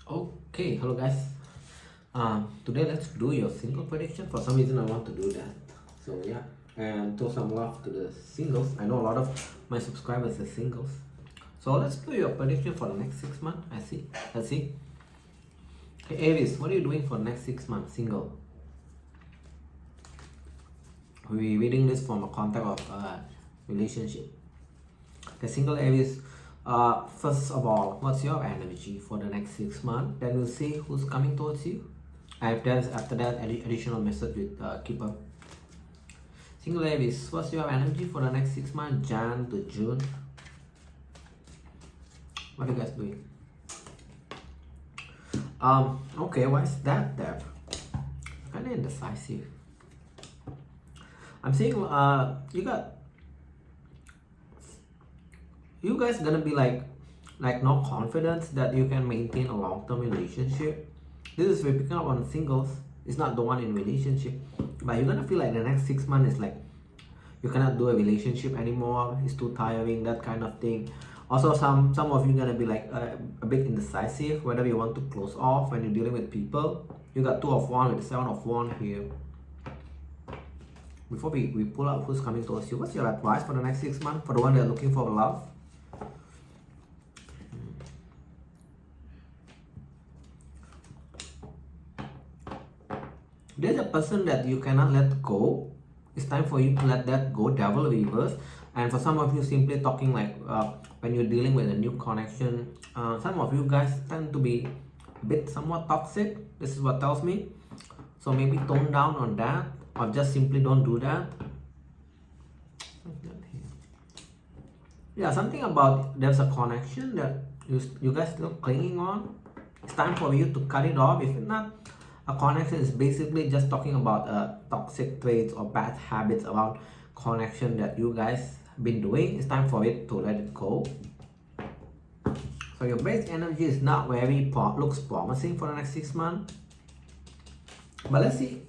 Okay, hello guys. Today let's do your single prediction. For some reason I want to do that. So yeah, and throw some love to the singles. I know a lot of my subscribers are singles. So let's do your prediction for the next 6 months. Let's see. Okay, Aries, what are you doing for the next 6 months? Single. We're reading this from a context of relationship. Okay, single Aries. First of all, what's your energy for the next 6 months? Then we'll see who's coming towards you. And if there's after that additional message with keeper. Single Aries, what's your energy for the next 6 months, Jan to June? What are you guys doing? Okay, why is that there? Kind of indecisive. I'm saying you guys gonna be like no confidence that you can maintain a long-term relationship. This is we're picking up on singles. It's not the one in relationship, but you're gonna feel like the next 6 months is like you cannot do a relationship anymore. It's too tiring, that kind of thing. Also, some of you gonna be like a bit indecisive whether you want to close off when you're dealing with people. You got 2 of Wands with the 7 of Wands here. Before we pull out who's coming towards you, what's your advice for the next 6 months for the one that are looking for love? There's a person that you cannot let go. It's time for you to let that go, devil reverse. And for some of you, simply talking like when you're dealing with a new connection, some of you guys tend to be a bit somewhat toxic. This is what tells me. So maybe tone down on that, or just simply don't do that. Yeah, something about there's a connection that you guys still clinging on. It's time for you to cut it off. If not, a connection is basically just talking about toxic traits or bad habits around connection that you guys been doing. It's time for it to let it go. So your base energy is not very looks promising for the next 6 months. But let's see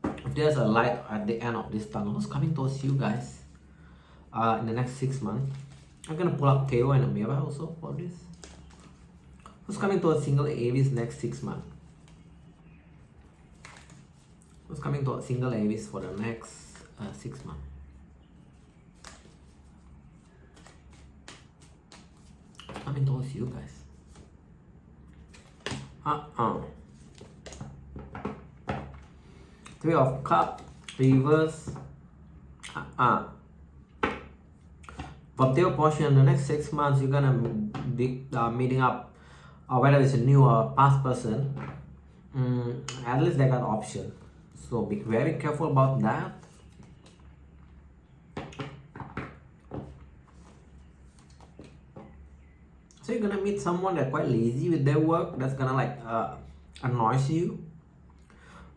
if there's a light at the end of this tunnel. Who's coming towards you guys in the next 6 months? I'm gonna pull up Tarot and a mirror also for this. Who's coming towards single Aries next 6 months? Who's coming towards single Aries for the next 6 months? Who's coming towards you guys? Three of Cups, reverse. For their portion, the next 6 months, you're gonna be meeting up, or whether it's a new or past person. At least they got option. So be very careful about that. So you're gonna meet someone that's quite lazy with their work. That's gonna like annoys you.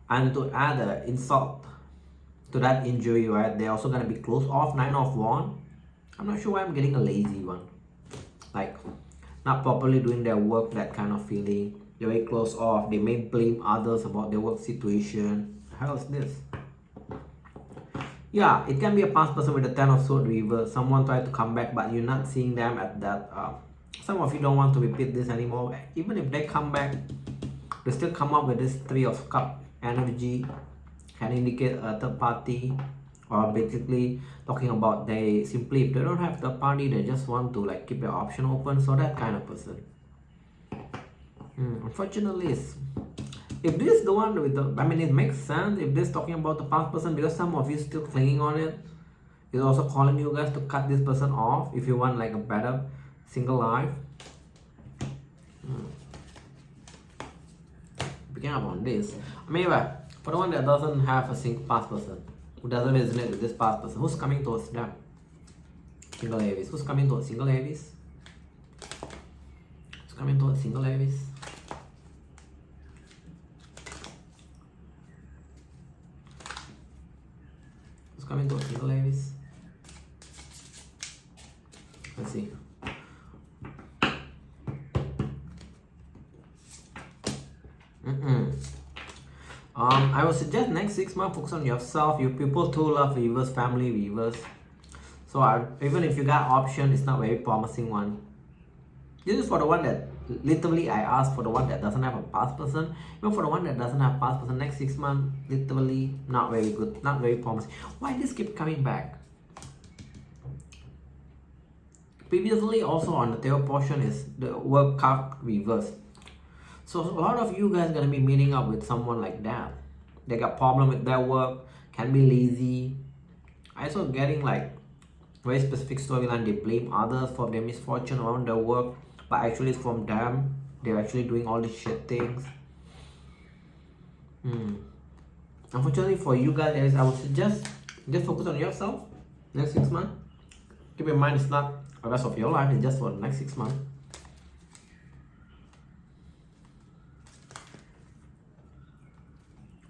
And to add an insult to that injury, right? They're also gonna be closed off. 9 of Wands. I'm not sure why I'm getting a lazy one. Like not properly doing their work, that kind of feeling. They're very closed off. They may blame others about their work situation. How is this? Yeah, it can be a past person with a 10 of Swords reverse. Someone tried to come back, but you're not seeing them at that. Some of you don't want to repeat this anymore. Even if they come back, they still come up with this 3 of Cups energy. Can indicate a third party, or basically talking about they simply, if they don't have third party, they just want to like keep their option open. So that kind of person. Unfortunately, if this is the one with the, I mean, it makes sense if this is talking about the past person, because some of you still clinging on it. It's also calling you guys to cut this person off if you want like a better single life. Picking up on this. Maybe for the one that doesn't have a single past person, who doesn't resonate with this past person, who's coming towards them? Single Aries. Who's coming towards single Aries? Who's coming towards single Aries? Coming to single Aries. Let's see. I would suggest next 6 months focus on yourself. You people too love reverse, family reverse. So even if you got option, it's not very promising one. This is for the one that literally I asked for the one that doesn't have a past person. Even for the one that doesn't have past person, next 6 months, literally not very good, not very promising. Why this keep coming back? Previously also on the tail portion is the work card reversed. So a lot of you guys gonna be meeting up with someone like that. They got problem with their work, can be lazy. I also getting like very specific storyline. They blame others for their misfortune around their work, but actually it's from them. They're actually doing all these shit things. Unfortunately for you guys, I would suggest just focus on yourself next 6 months. Keep in mind it's not the rest of your life, it's just for the next 6 months.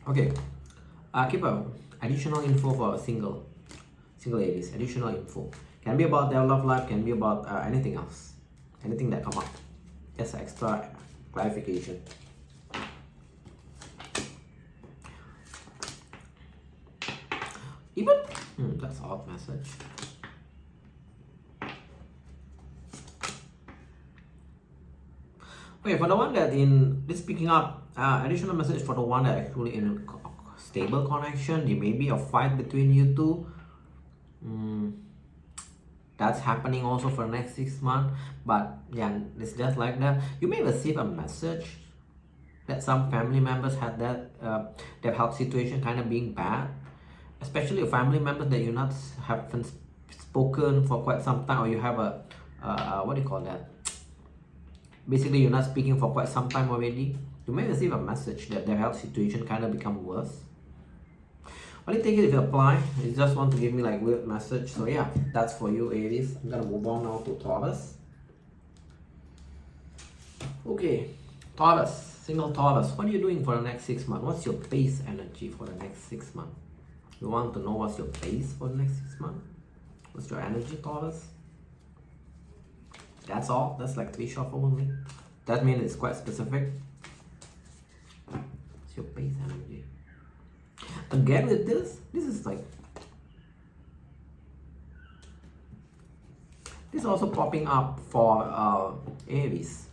Okay, keep a additional info for a single Aries. Additional info can be about their love life, can be about anything else, anything that come up. Just extra clarification. Even that's an odd message. Okay, for the one that in this picking up additional message for the one that actually in a stable connection, there may be a fight between you two. That's happening also for the next 6 months, but yeah, it's just like that. You may receive a message that some family members had that their health situation kind of being bad, especially a family member that you not haven't spoken for quite some time, or you have a what do you call that? Basically, you're not speaking for quite some time already. You may receive a message that their health situation kind of become worse. Only take it if you apply. You just want to give me like weird message. So yeah, that's for you, Aries. I'm gonna move on now to Taurus. Okay, Taurus, single Taurus. What are you doing for the next 6 months? What's your base energy for the next 6 months? You want to know what's your base for the next 6 months? What's your energy, Taurus? That's all. That's like 3 shuffle only. That means it's quite specific. It's your base energy. Again with this is like, this is also popping up for Aries.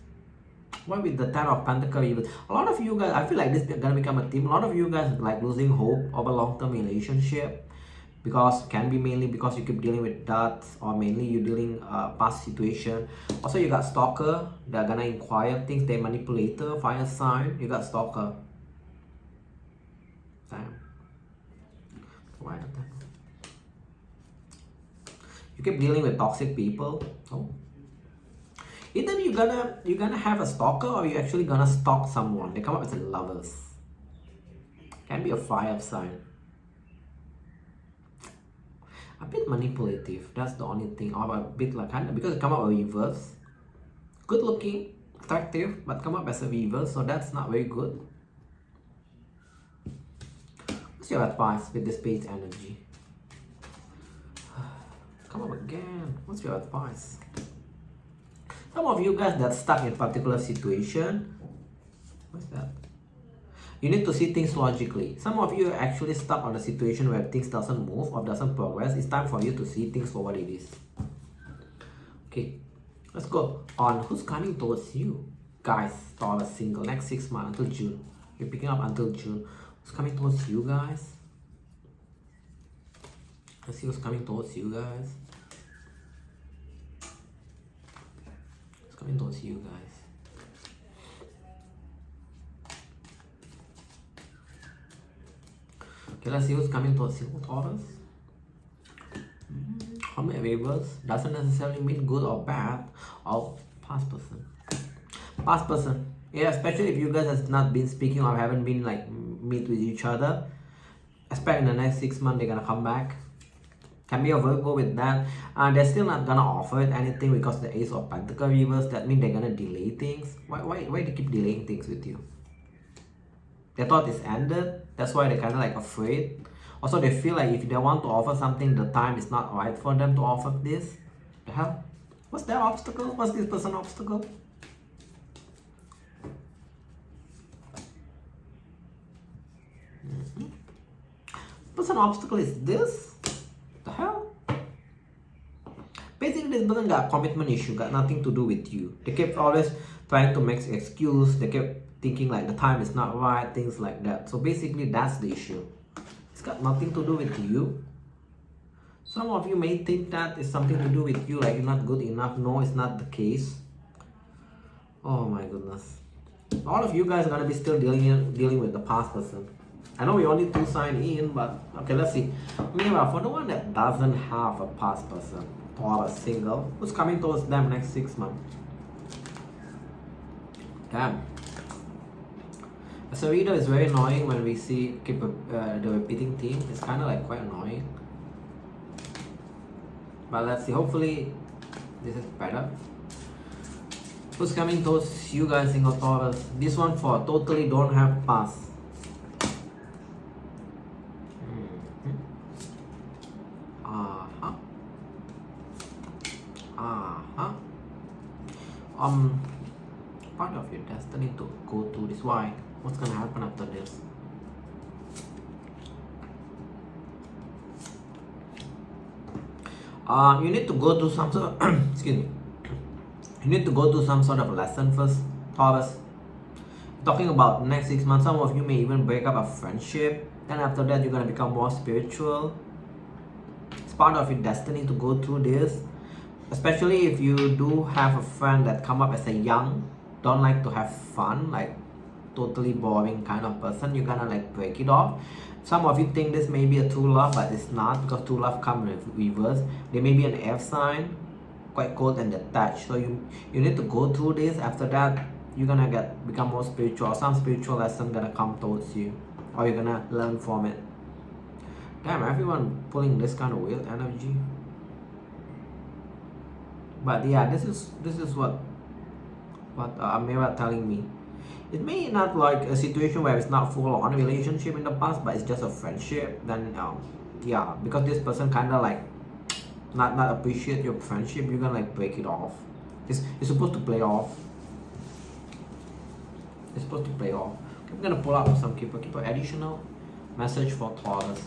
Why with the 10 of Pentacles? A lot of you guys, I feel like this is gonna become a theme. A lot of you guys like losing hope of a long-term relationship, because can be mainly because you keep dealing with that, or mainly you dealing past situation. Also you got stalker, they're gonna inquire things. They manipulator, fire sign. You got stalker. Damn. Why not that? You keep dealing with toxic people. Oh, either you're gonna have a stalker, or you're actually gonna stalk someone. They come up as lovers. Can be a fire sign. A bit manipulative, that's the only thing. Or a bit like kind of, because it come up a reverse. Good looking, attractive, but come up as a reverse, so that's not very good. What's your advice with this base energy? Come up again. What's your advice? Some of you guys that's stuck in a particular situation. What's that? You need to see things logically. Some of you are actually stuck on a situation where things doesn't move or doesn't progress. It's time for you to see things for what it is. Okay, let's go on. Who's coming towards you? Guys, Taurus single, next 6 months until June. You're picking up until June. Who's coming towards you guys? Let's see who's coming towards you guys. Who's coming towards you guys? Okay, let's see who's coming towards you, Taurus. How many variables? Doesn't necessarily mean good or bad. Or past person. Past person. Yeah, especially if you guys have not been speaking or haven't been like meet with each other. Expect in the next 6 months they're gonna come back. Can be a Virgo with that. And they're still not gonna offer it anything because the Ace of Pentacles reverse. That means they're gonna delay things. Why they keep delaying things with you? They thought it's ended. That's why they're kind of like afraid. Also, they feel like if they want to offer something, the time is not right for them to offer this. The hell? What's their obstacle? What's this person's obstacle? Person obstacle is this? The hell? Basically, this person got a commitment issue, got nothing to do with you. They keep always trying to make excuse. They kept thinking like the time is not right, things like that. So basically that's the issue. It's got nothing to do with you. Some of you may think that it's something to do with you, like you're not good enough. No, it's not the case. Oh my goodness. All of you guys are gonna be still dealing with the past person. I know we only 2 signs in, but okay, let's see. Meanwhile, for the one that doesn't have a past person, Taurus, single, who's coming towards them next 6 months? Damn. As a reader, it's very annoying when we keep the repeating theme. It's kind of like quite annoying. But let's see. Hopefully, this is better. Who's coming towards you guys, single Taurus? This one for totally don't have past. Part of your destiny to go to this. Why? What's gonna happen after this? You need to go to some sort of excuse me. You need to go to some sort of lesson first, Taurus. Talking about next 6 months, some of you may even break up a friendship. Then after that, you're gonna become more spiritual. It's part of your destiny to go through this. Especially if you do have a friend that come up as a young, don't like to have fun, like totally boring kind of person, you're gonna like break it off. Some of you think this may be a true love, but it's not, because true love comes in reverse. They may be an air sign, quite cold and detached. So you need to go through this. After that, you're gonna become more spiritual. Some spiritual lesson gonna come towards you, or you're gonna learn from it. Damn, everyone pulling this kind of weird energy. But yeah, this is what Amira telling me. It may not like a situation where it's not full on relationship in the past, but it's just a friendship. Then yeah, because this person kind of like not appreciate your friendship, you're gonna like break it off. It's supposed to play off. It's supposed to play off. Okay, I'm gonna pull out some keeper additional message for Taurus.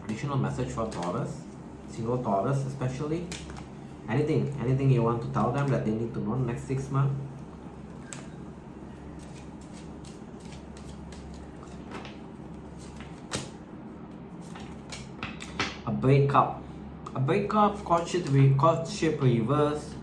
Additional message for Taurus, single Taurus especially. Anything you want to tell them that they need to know next 6 months? A breakup, courtship reverse.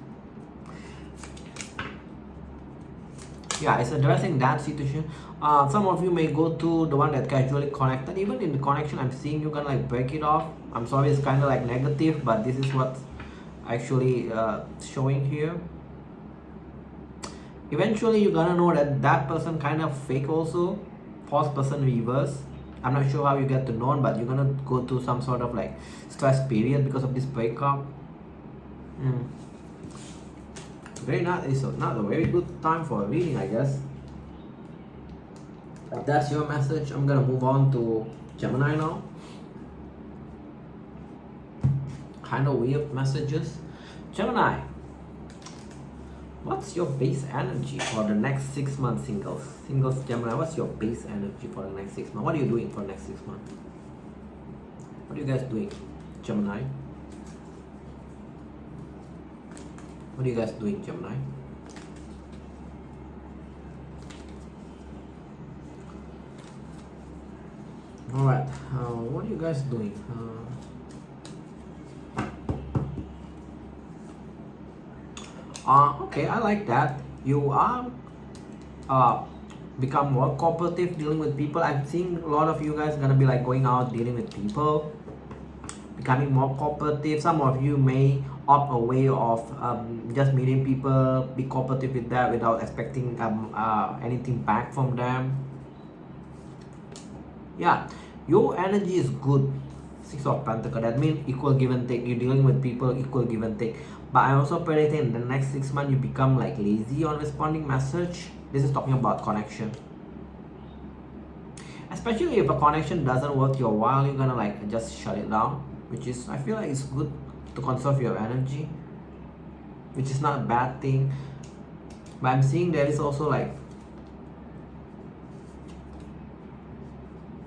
Yeah, it's addressing that situation. Some of you may go to the one that casually connected. Even in the connection, I'm seeing you gonna like break it off. I'm sorry, it's kind of like negative, but this is what's actually showing here. Eventually, you're gonna know that person kind of fake also. False person reverse. I'm not sure how you get to know, but you're gonna go through some sort of like stress period because of this breakup. It's not a very good time for a reading, I guess. If that's your message, I'm gonna move on to Gemini now. Kind of weird messages. Gemini, what's your base energy for the next 6 months, singles? Singles, Gemini, what's your base energy for the next 6 months? What are you doing for the next 6 months? What are you guys doing, Gemini? What are you guys doing, Gemini? Alright, what are you guys doing? Okay, I like that. You are become more cooperative dealing with people. I'm seeing a lot of you guys gonna be like going out dealing with people, becoming more cooperative. Some of you may opt a way of just meeting people, be cooperative with that without expecting anything back from them. Yeah, your energy is good. 6 of Pentacles, that means equal give and take. You're dealing with people, equal give and take. But I also predicting in the next 6 months you become like lazy on responding message. This is talking about connection. Especially if a connection doesn't worth your while, you're gonna like just shut it down. Which is, I feel like it's good to conserve your energy, which is not a bad thing. But I'm seeing there is also like,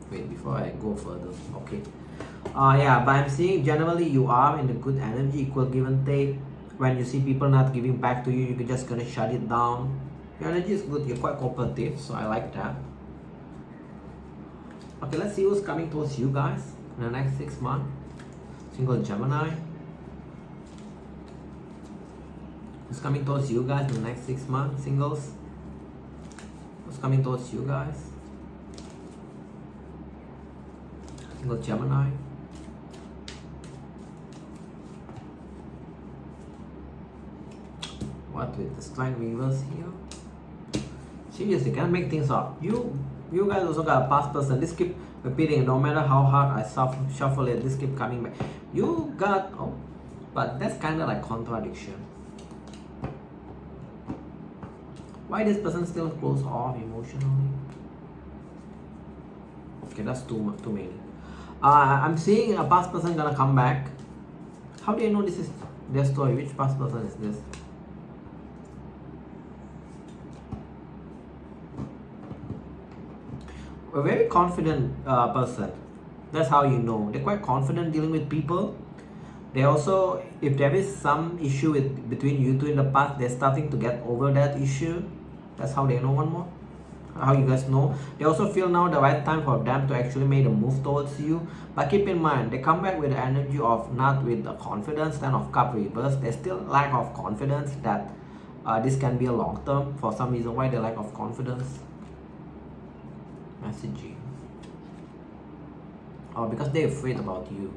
wait, before I go further, okay. Yeah, but I'm seeing generally you are in the good energy, equal give and take. when you see people not giving back to you, you're just gonna shut it down. Your energy is good, you're quite cooperative, so I like that. Okay, let's see who's coming towards you guys in the next 6 months. Single Gemini. Who's coming towards you guys in the next 6 months? Singles. Who's coming towards you guys? Single Gemini. What with the strike reverse here? Seriously, can't make things up. You guys also got a past person. This keep repeating. No matter how hard I shuffle it, this keep coming back. You got, oh, but that's kind of like contradiction. Why this person still closed off emotionally? Okay, that's too many. I'm seeing a past person gonna come back. How do you know this is their story? Which past person is this? A very confident person. That's how you know. They're quite confident dealing with people. They also, if there is some issue between you two in the past, they're starting to get over that issue. That's how they know one more. How you guys know. They also feel now the right time for them to actually make a move towards you. But keep in mind, they come back with the energy of not with the confidence, then of cup reverse. There's still lack of confidence that this can be a long term. For some reason, why they lack of confidence? Messaging. Or because they're afraid about you.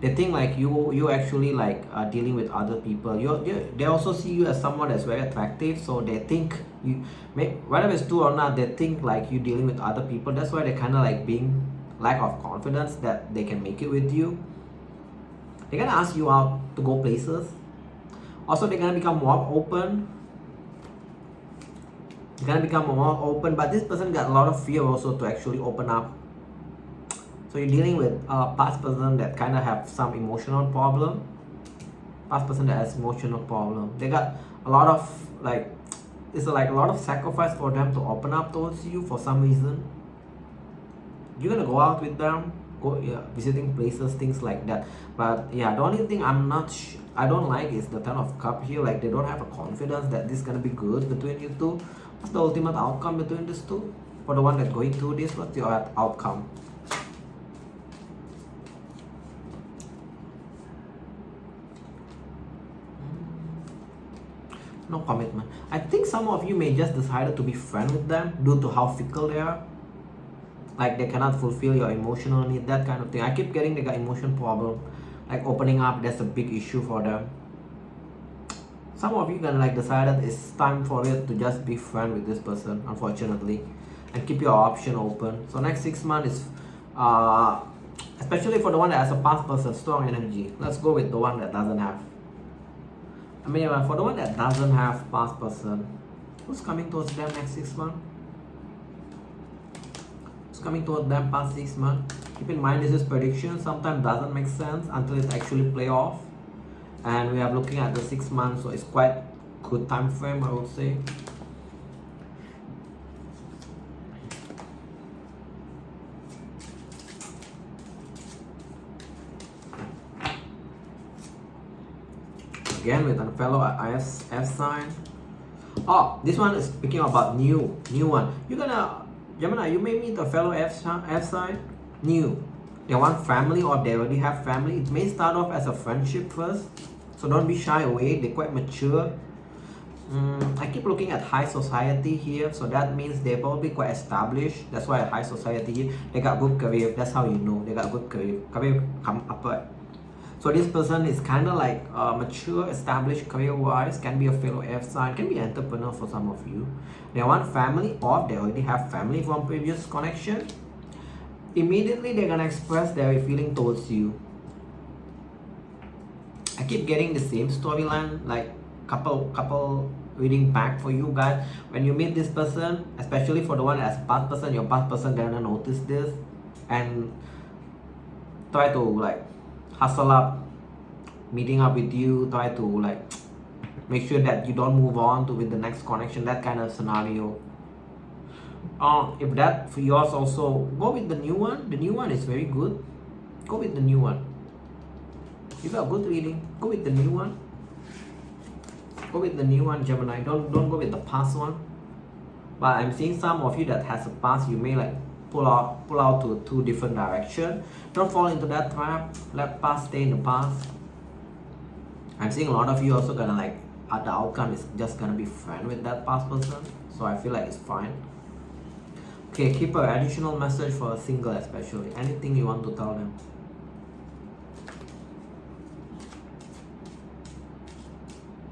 They think like you actually like dealing with other people. They also see you as someone that's very attractive, so they think you, whether it's true or not, they think like you dealing with other people. That's why they kind of like being lack of confidence that they can make it with you. They're gonna ask you out to go places. Also, they're gonna become more open. They're gonna become more open, but this person got a lot of fear also to actually open up. So you're dealing with a past person that kind of have some emotional problem. Past person that has emotional problem. They got a lot of like, it's like a lot of sacrifice for them to open up towards you for some reason. You're gonna go out with them, go visiting places, things like that. But yeah, the only thing I don't like is the Ten of Cups here. Like they don't have a confidence that this is gonna be good between you two. What's the ultimate outcome between these two? For the one that's going through this, what's your outcome? No commitment. I think some of you may just decided to be friends with them due to how fickle they are. Like they cannot fulfill your emotional need, that kind of thing. I keep getting they got emotion problem. Like opening up, that's a big issue for them. Some of you gonna like decided it's time for it to just be friends with this person, unfortunately. And keep your option open. So next 6 months is especially for the one that has a past person, strong energy. Let's go with the one that doesn't have. I mean, for the one that doesn't have past person, who's coming towards them next 6 months? Who's coming towards them past 6 months? Keep in mind, this is prediction. Sometimes doesn't make sense until it actually play off. And we are looking at the 6 months, so it's quite good time frame, I would say. Again with a fellow F sign. Oh, this one is speaking about new one. You're gonna, Gemini, you may meet a fellow F sign, new. They want family or they already have family. It may start off as a friendship first, so don't be shy away. They're quite mature. I keep looking at high society here, so that means they're probably quite established. That's why high society here. They got good career. That's how you know they got good career. Career come upward. So this person is kind of like mature, established career-wise, can be a fellow F sign, can be an entrepreneur for some of you. They want family or they already have family from previous connection. Immediately they're gonna express their feeling towards you. I keep getting the same storyline, like couple reading back for you guys. When you meet this person, especially for the one as past person, your past person gonna notice this and try to like hustle up, meeting up with you, try to like make sure that you don't move on to with the next connection, that kind of scenario. If that for yours also, go with the new one. The new one is very good. Go with the new one. You got good reading. Go with the new one. Go with the new one, Gemini. Don't go with the past one. But I'm seeing some of you that has a past, you may like pull out to two different directions. Don't fall into that trap. Let past stay in the past. I'm seeing a lot of you also gonna like, the outcome is just gonna be friend with that past person. So I feel like it's fine. Okay, keep an additional message for a single especially. Anything you want to tell them.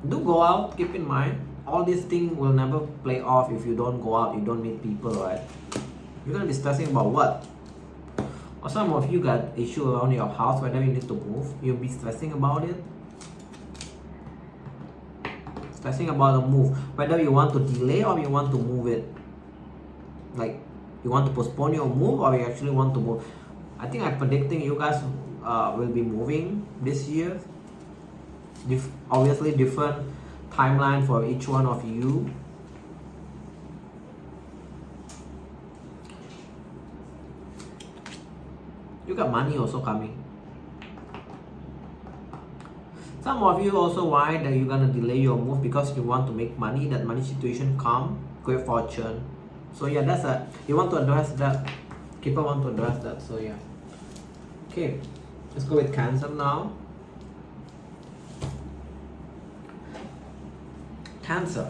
Do go out, keep in mind, all these things will never play off if you don't go out, you don't meet people, right? You're gonna be stressing about what? Or some of you got issue around your house, whether you need to move, you'll be stressing about it. Stressing about the move, whether you want to delay or you want to move it. Like, you want to postpone your move or you actually want to move. I think I'm predicting you guys will be moving this year. Obviously different timeline for each one of you. You got money also coming. Some of you also why that you're gonna delay your move because you want to make money. That money situation come, great fortune. So yeah, that's you want to address that. Keeper want to address that. So yeah. Okay, let's go with Cancer now. Cancer.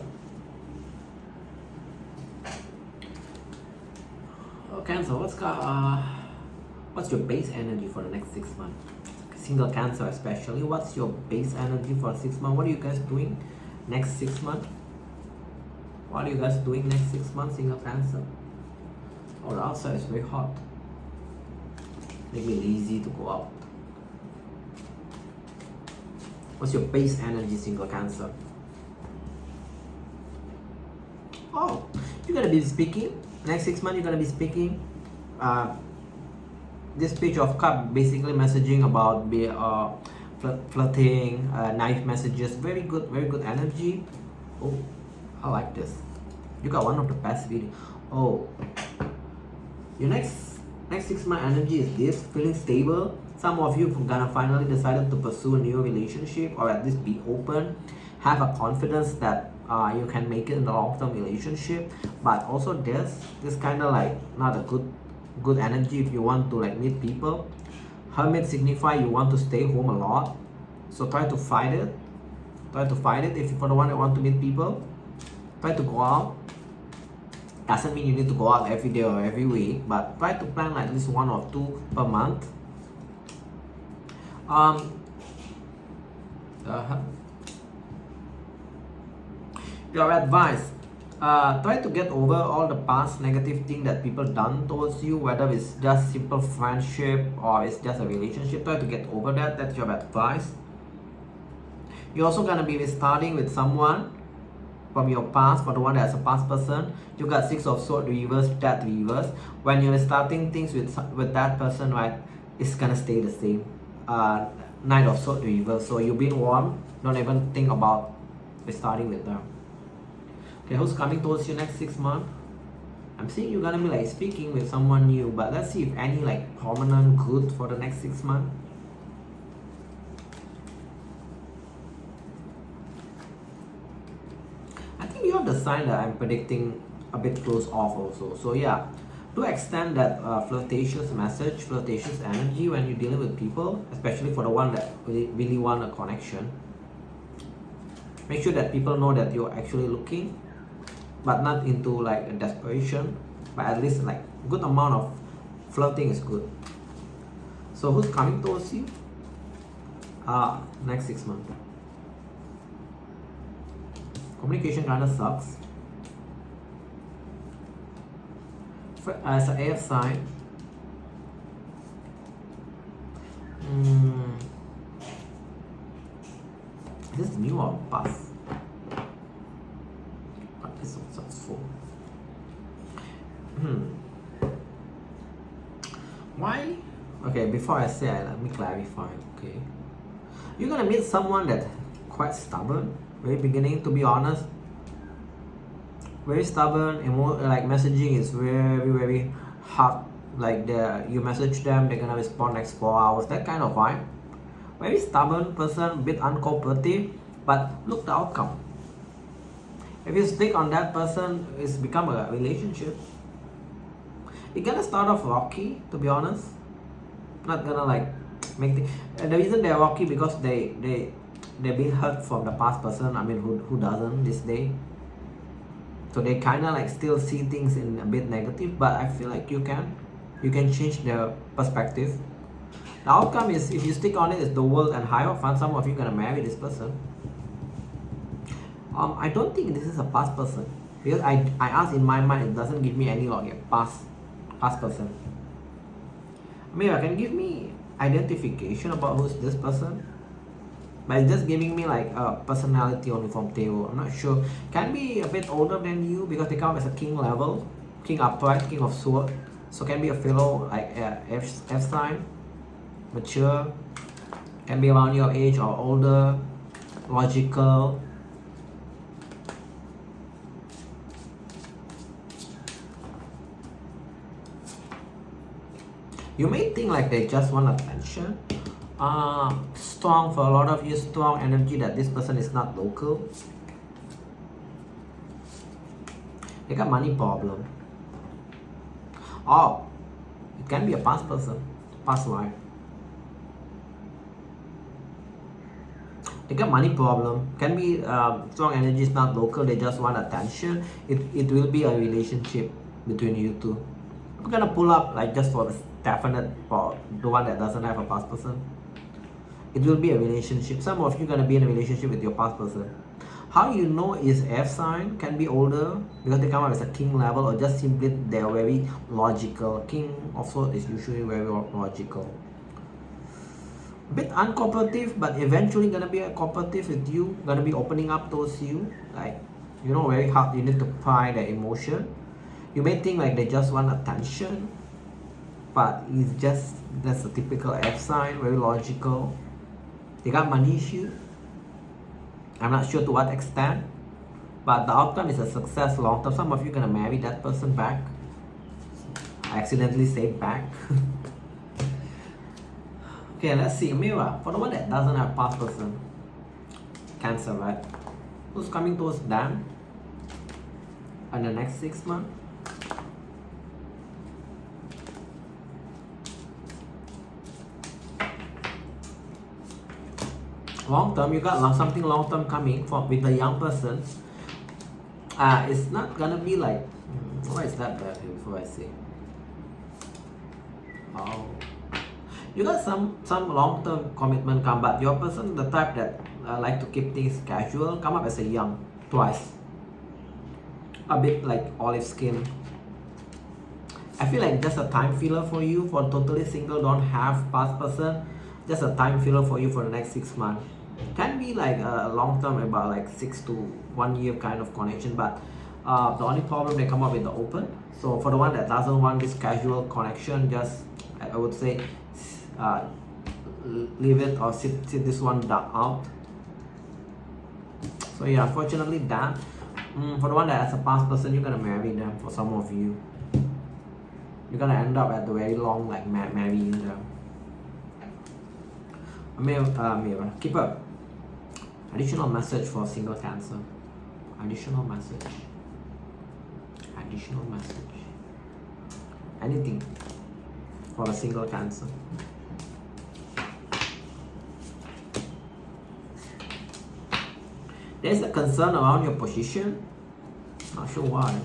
Oh, Cancer, what's your base energy for the next 6 months? Single Cancer especially, what's your base energy for 6 months? What are you guys doing next 6 months? What are you guys doing next 6 months, Single Cancer? Oh, the outside is very hot. Make me lazy to go out. What's your base energy, Single Cancer? Oh, you're gonna be speaking next 6 months. You're gonna be speaking. This Page of Cup basically messaging about flirting, nice messages. Very good energy. Oh, I like this. You got one of the best videos. Oh, your next 6 month energy is this, feeling stable. Some of you gonna finally decided to pursue a new relationship or at least be open. Have a confidence that you can make it in a long-term relationship, but also this kind of like not a good energy if you want to like meet people. Hermit signify you want to stay home a lot, so try to fight it. If you're for the one that want to meet people, try to go out. Doesn't mean you need to go out every day or every week, but try to plan like at least 1 or 2 per month. Your advice, try to get over all the past negative thing that people done towards you, whether it's just simple friendship or it's just a relationship. Try to get over that. That's your advice. You're also gonna be starting with someone from your past. For the one that's a past person, you got 6 of Swords reverse, Death reverse. When you're starting things with that person, right, it's gonna stay the same. Knight of Swords reverse. So you've been warned. Don't even think about starting with them. Okay, who's coming towards you next 6 months? I'm seeing you're gonna be like speaking with someone new, but let's see if any like prominent good for the next 6 months. I think you're the sign that I'm predicting a bit close off also. So yeah, to extend that flirtatious message, flirtatious energy when you're dealing with people, especially for the one that really want a connection. Make sure that people know that you're actually looking, but not into like a desperation, but at least like good amount of flirting is good. So who's coming towards you? Next 6 months. Communication kind of sucks. As an air sign, this is new or past? But this one sounds full. Why? Okay, before I say it, let me clarify. Okay, you're gonna meet someone that's quite stubborn. Very beginning, to be honest. Very stubborn. Like messaging is very hard. Like you message them, they're gonna respond next 4 hours. That kind of vibe. Very stubborn person, bit uncooperative, but look the outcome. If you stick on that person, it's become a relationship. It's gonna start off rocky, to be honest. Not gonna like make the reason they're rocky because they've been hurt from the past person. I mean, who doesn't this day? So they kind of like still see things in a bit negative, but I feel like you can change their perspective. The outcome is, if you stick on it, is the World and Hierophant. Some of you gonna marry this person. I don't think this is a past person, because I asked in my mind, it doesn't give me any like past person. Maybe I can give me identification about who's this person, but it's just giving me like a personality only from tarot. I'm not sure. Can be a bit older than you because they come as a king level, king upright, king of sword. So can be a fellow like F sign, mature, can be around your age or older, logical. You may think like they just want attention. Strong, for a lot of you, strong energy that this person is not local. They got money problem. Or it can be a past person, past life. They got money problem. Can be strong energy is not local. They just want attention. It will be a relationship between you two. I'm gonna pull up like just for the definite, for the one that doesn't have a past person. It will be a relationship. Some of you gonna be in a relationship with your past person. How you know is F sign, can be older because they come up as a king level, or just simply they're very logical. King of Swords is usually very logical. A bit uncooperative, but eventually gonna be a cooperative with you. Gonna be opening up towards you, like, you know, very hard. You need to pry their emotion. You may think like they just want attention, but it's just, that's a typical F sign, very logical. They got money issue. I'm not sure to what extent, but the outcome is a success long term. Some of you gonna marry that person back. I accidentally said back. Okay, let's see. Mirror, for the one that doesn't have past person. Cancer, right? Who's coming towards them in the next 6 months? Long term, you got something long term coming from with a young person. It's not gonna be like, what is that before I say? Oh, you got some long term commitment come, but your person, the type that like to keep things casual, come up as a young twice. A bit like olive skin. I feel like just a time filler for you. For totally single, don't have past person, just a time filler for you for the next 6 months. Can be like a long term, about like 6 to 1 year kind of connection, but the only problem, they come up with the open. So for the one that doesn't want this casual connection, just I would say leave it or sit this one out. So yeah, unfortunately that. For the one that has a past person, you're gonna marry them. For some of you, you're gonna end up at the very long like marrying them. Mirror, keep up. Additional message for single Cancer. Additional message. Additional message. Anything for a single Cancer. There's a concern around your position. Not sure why.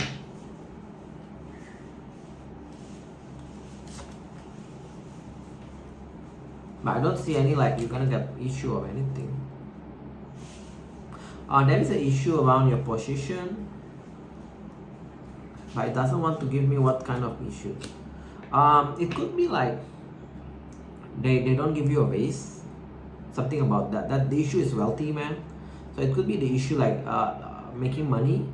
But I don't see any like you're gonna get issue or anything. There is an issue around your position, but it doesn't want to give me what kind of issue. It could be like they don't give you a raise, something about that. That the issue is wealthy man. So it could be the issue like making money.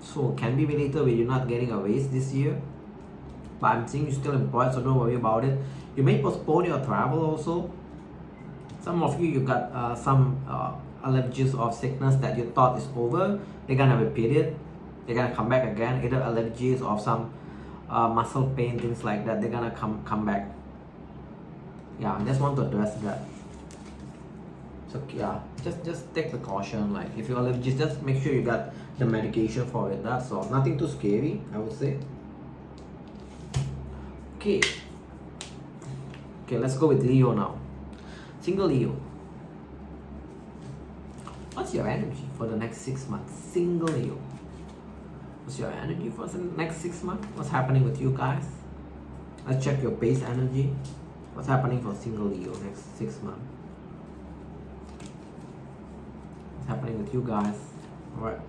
So it can be related with you not getting a raise this year. But I'm seeing you're still employed, so don't worry about it. You may postpone your travel also. Some of you got some allergies or sickness that you thought is over. They're gonna repeat it. They're gonna come back again. Either allergies or some muscle pain, things like that. They're gonna come back. Yeah, I just want to address that. So yeah, just take precaution. Like if you're allergic, just make sure you got the medication for it. That's all. Nothing too scary, I would say. Okay. Okay, let's go with Leo now. Single Leo. What's your energy for the next 6 months? Single Leo. What's your energy for the next 6 months? What's happening with you guys? Let's check your base energy. What's happening for single Leo next 6 months? What's happening with you guys? Alright.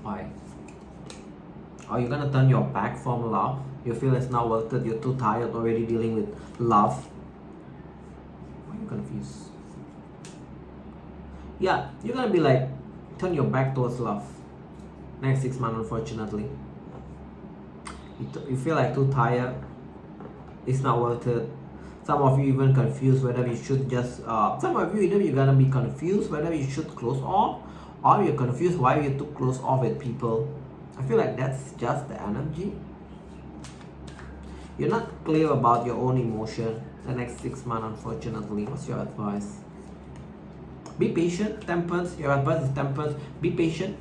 Why? Are you gonna turn your back from love? You feel it's not worth it, you're too tired already dealing with love. Why are you confused? Yeah, you're gonna be like, turn your back towards love. Next 6 months, unfortunately. You feel like too tired. It's not worth it. Some of you even confused whether you should just, some of you either you're gonna be confused whether you should close off, or you're confused why you took close off with people. I feel like that's just the energy. You're not clear about your own emotion the next 6 months, unfortunately. What's your advice? Be patient, temperance. Your advice is temperance. Be patient.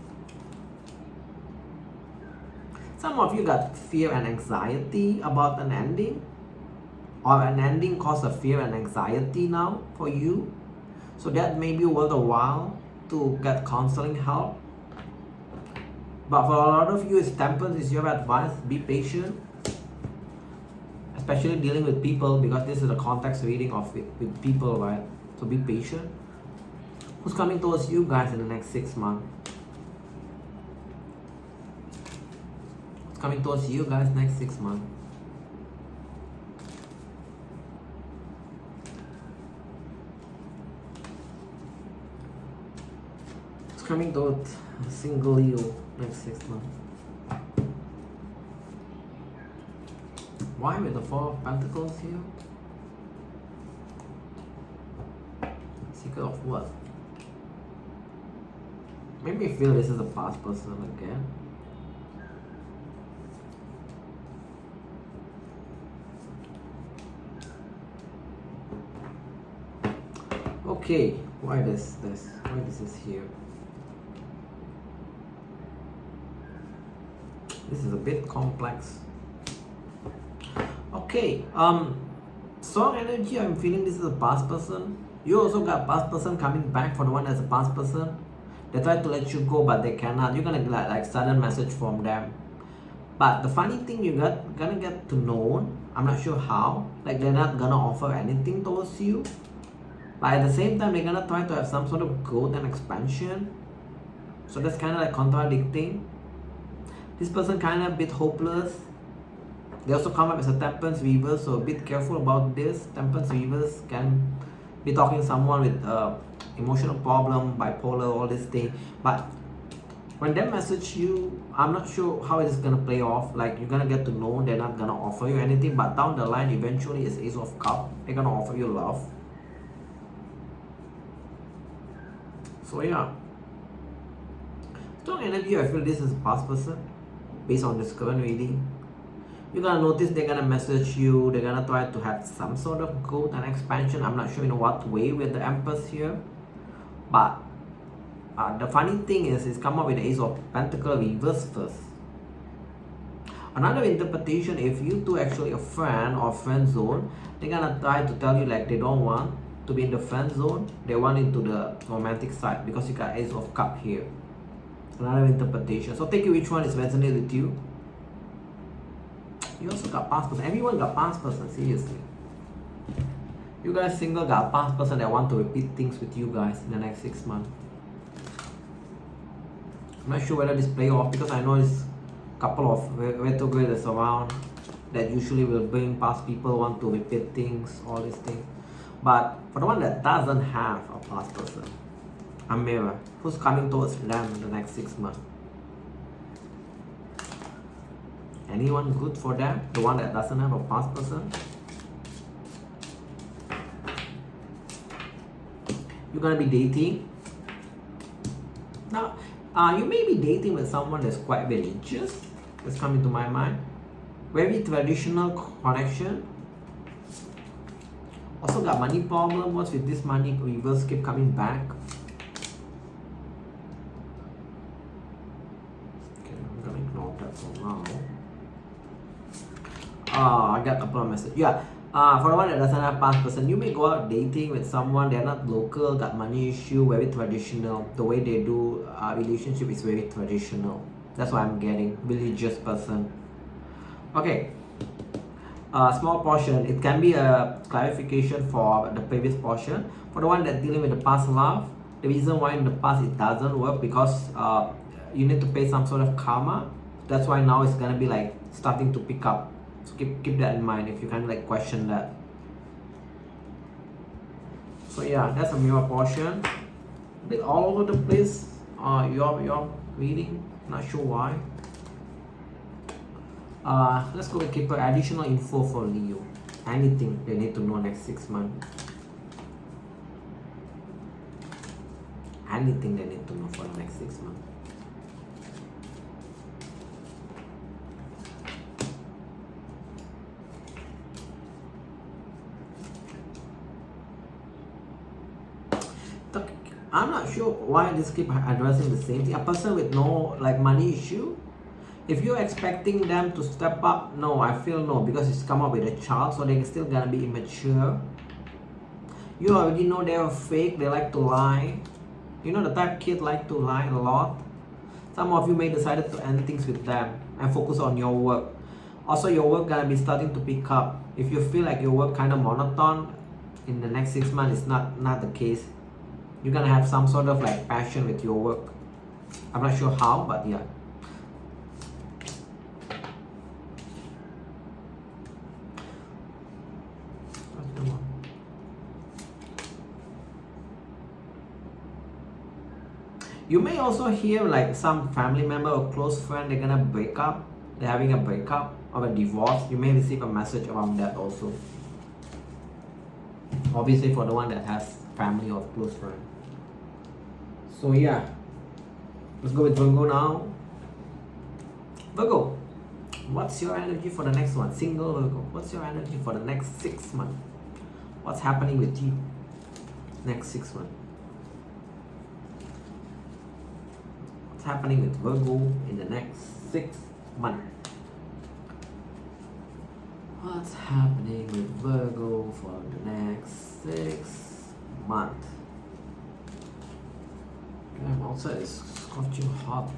Some of you got fear and anxiety about an ending, or an ending caused a fear and anxiety now for you. So that may be worth a while to get counseling help. But for a lot of you, it's temperance is your advice. Be patient, especially dealing with people, because this is a context reading of with people, right? So be patient. Who's coming towards you guys in the next 6 months? Who's coming towards you guys next 6 months? Who's coming towards single Leo next 6 months? Why with the Four of Pentacles here? Secret of what? Make me feel this is a past person again. Okay, why this is here? This is a bit complex. Okay, strong energy. I'm feeling this is a past person. You also got past person coming back. For the one that's a past person, they try to let you go but they cannot. You're gonna get like sudden message from them. But the funny thing, gonna get to know, I'm not sure how, like they're not gonna offer anything towards you, but at the same time they're gonna try to have some sort of growth and expansion. So that's kind of like contradicting. This person kind of a bit hopeless. They also come up as a temperance weaver, so a bit careful about this. Temperance weavers can be talking to someone with emotional problem, bipolar, all this thing. But when they message you, I'm not sure how it's gonna play off. Like you're gonna get to know they're not gonna offer you anything, but down the line eventually it's Ace of Cups. They're gonna offer you love. So yeah, strong energy. I feel this is a past person based on this current reading. You're gonna notice they're gonna message you, they're gonna try to have some sort of growth and expansion. I'm not sure in what way with the Empress here. But the funny thing is, it's come up with the Ace of Pentacles reverse first. Another interpretation, if you two actually a friend or friend zone, they're gonna try to tell you like they don't want to be in the friend zone. They want into the romantic side because you got Ace of Cups here. Another interpretation. So take it which one is resonate with you. You also got past person. Everyone got past person, seriously. You guys single got past person that want to repeat things with you guys in the next 6 months. I'm not sure whether this play off because I know it's a couple of retrograde that's around that usually will bring past people want to repeat things, all these things. But for the one that doesn't have a past person, a mirror, who's coming towards them in the next 6 months? Anyone good for them? The one that doesn't have a past person? You're gonna be dating. Now, you may be dating with someone that's quite religious. That's coming to my mind. Very traditional connection. Also got money problem. What's with this money? Reverse keep coming back. Okay, I'm gonna ignore that for now. I got a couple of messages. Yeah. For the one that doesn't have past person, you may go out dating with someone, they're not local, got money issue, very traditional. The way they do relationship is very traditional. That's what I'm getting. Religious person. Okay. Small portion. It can be a clarification for the previous portion. For the one that's dealing with the past love, the reason why in the past it doesn't work because you need to pay some sort of karma. That's why now it's gonna be like starting to pick up. So keep that in mind if you kind of like question that. So yeah, that's a mirror portion. A bit all over the place. Your reading. Not sure why. Let's go with keep additional info for Leo. Anything they need to know next 6 months. Anything they need to know for the next 6 months. I'm not sure why this keep addressing the same thing. A person with no like money issue. If you're expecting them to step up, no, I feel no, because it's come up with a child, so they're still gonna be immature. You already know they're fake, they like to lie. You know the type kid like to lie a lot. Some of you may decided to end things with them and focus on your work. Also, your work gonna be starting to pick up. If you feel like your work kind of monotone in the next 6 months, it's not the case. You're gonna have some sort of like passion with your work. I'm not sure how, but yeah. You may also hear like some family member or close friend, they're gonna break up. They're having a breakup or a divorce. You may receive a message around that also. Obviously for the one that has family or close friend. So yeah, let's go with Virgo now. Virgo, what's your energy for the next one? Single Virgo, what's your energy for the next 6 months? What's happening with you next 6 months? What's happening with Virgo in the next 6 months? What's happening with Virgo for the next 6 months? Damn, outside is scorching hot.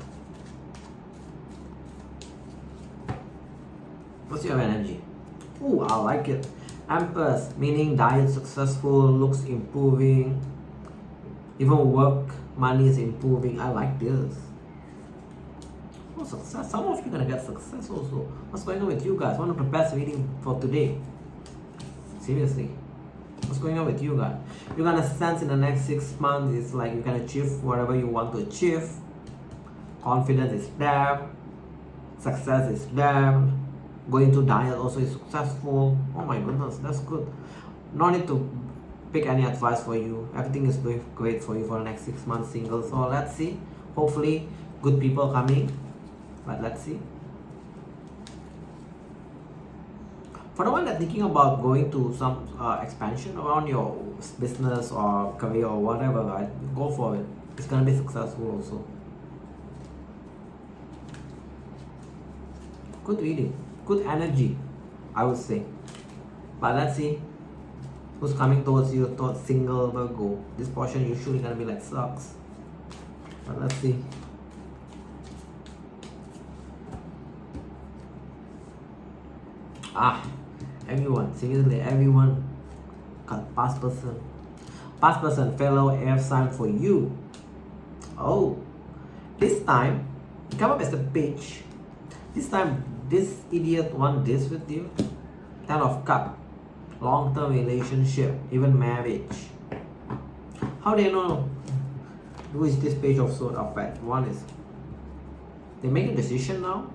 What's your energy? Ooh, I like it. Empress, meaning diet successful, looks improving, even work, money is improving. I like this. Oh, success. Some of you gonna get success also. What's going on with you guys? One of the best reading for today. Seriously. What's going on with you guys? You're gonna sense in the next 6 months, it's like you can achieve whatever you want to achieve. Confidence is there. Success is there. Going to diet also is successful. Oh my goodness, that's good. No need to pick any advice for you. Everything is doing great for you for the next 6 months single. So let's see. Hopefully good people coming. But let's see. For the one that's thinking about going to some expansion around your business or career or whatever, right? Go for it. It's gonna be successful also. Good reading, good energy, I would say. But let's see who's coming towards you, towards single Virgo. This portion usually gonna be like sucks. But let's see. Everyone, seriously, everyone got past person. Past person, fellow air sign for you. Oh, this time, come up as a page. This time, this idiot want this with you. 10 of Cups, long-term relationship, even marriage. How do you know who is this page of sword affect? One is, they make a decision now.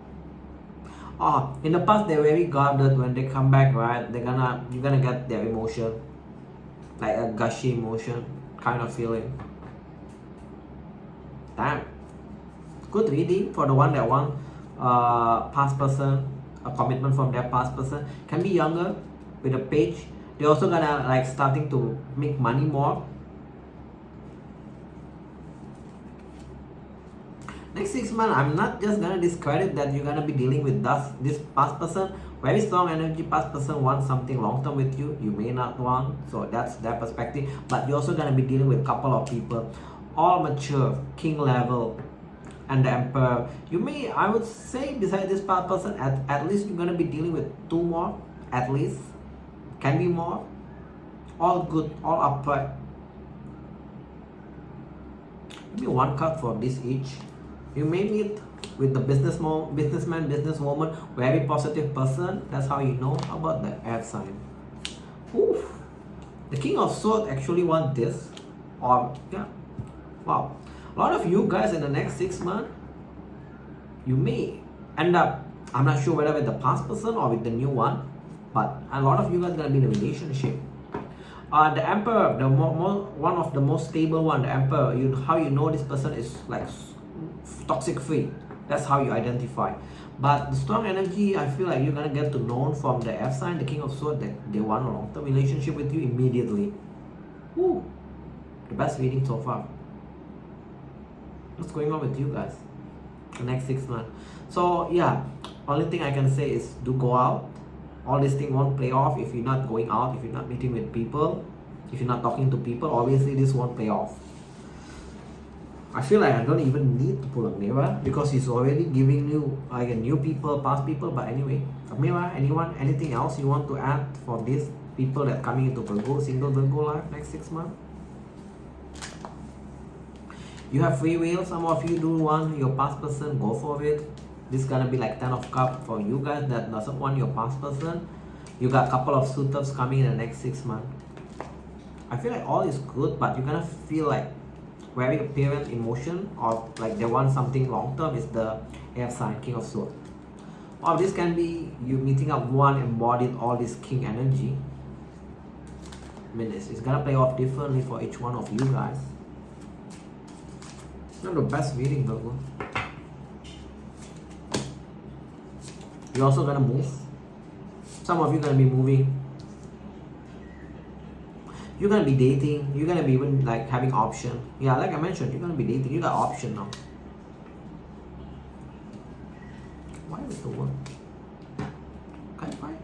In the past they're very guarded. When they come back, right, you're gonna get their emotion, like a gushy emotion kind of feeling. Damn, good reading for the one that want past person a commitment from their past person. Can be younger with a page. They're also gonna like starting to make money more. Next 6 months, I'm not just gonna discredit that you're gonna be dealing with this past person. Very strong energy. Past person wants something long term with you. You may not want, so that's their perspective. But you're also gonna be dealing with a couple of people, all mature, king level, and the emperor. You may, I would say, besides this past person, at least you're gonna be dealing with 2 more, at least. Can be more. All good, all upright. Give me 1 card for this each. You may meet with the businessman, businesswoman, very positive person. That's how you know about the air sign. Oof. The King of Swords actually want this. Or, yeah. Wow. A lot of you guys in the next 6 months, you may end up, I'm not sure whether with the past person or with the new one, but a lot of you guys are going to be in a relationship. The Emperor, the one of the most stable one, the Emperor, how you know this person is like toxic free. That's how you identify. But the strong energy, I feel like you're gonna get to know from the F sign, the King of Swords, that they want a long-term relationship with you immediately. Woo! The best reading so far. What's going on with you guys the next 6 months? So yeah, only thing I can say is do go out. All this thing won't play off if you're not going out, if you're not meeting with people, if you're not talking to people. Obviously this won't play off. I feel like I don't even need to pull a mirror because he's already giving you like a new people, past people. But anyway, a mirror, anyone, anything else you want to add for these people that coming into Virgo, single Virgo life next 6 months? You have free will. Some of you do want your past person, go for it. This is gonna be like 10 of Cups for you guys that doesn't want your past person. You got a couple of suitors coming in the next 6 months. I feel like all is good, but you're gonna feel like very apparent emotion or like they want something long term is the air sign, King of Swords. Or this can be you meeting up one embodied all this king energy. I mean, it's gonna play off differently for each one of you guys. It's not the best reading, Virgo. You're also gonna move. Some of you gonna be moving. You're gonna be dating. You're gonna be even like having option. Yeah, like I mentioned, you're gonna be dating. You got option now. Why is the work? Okay, fine.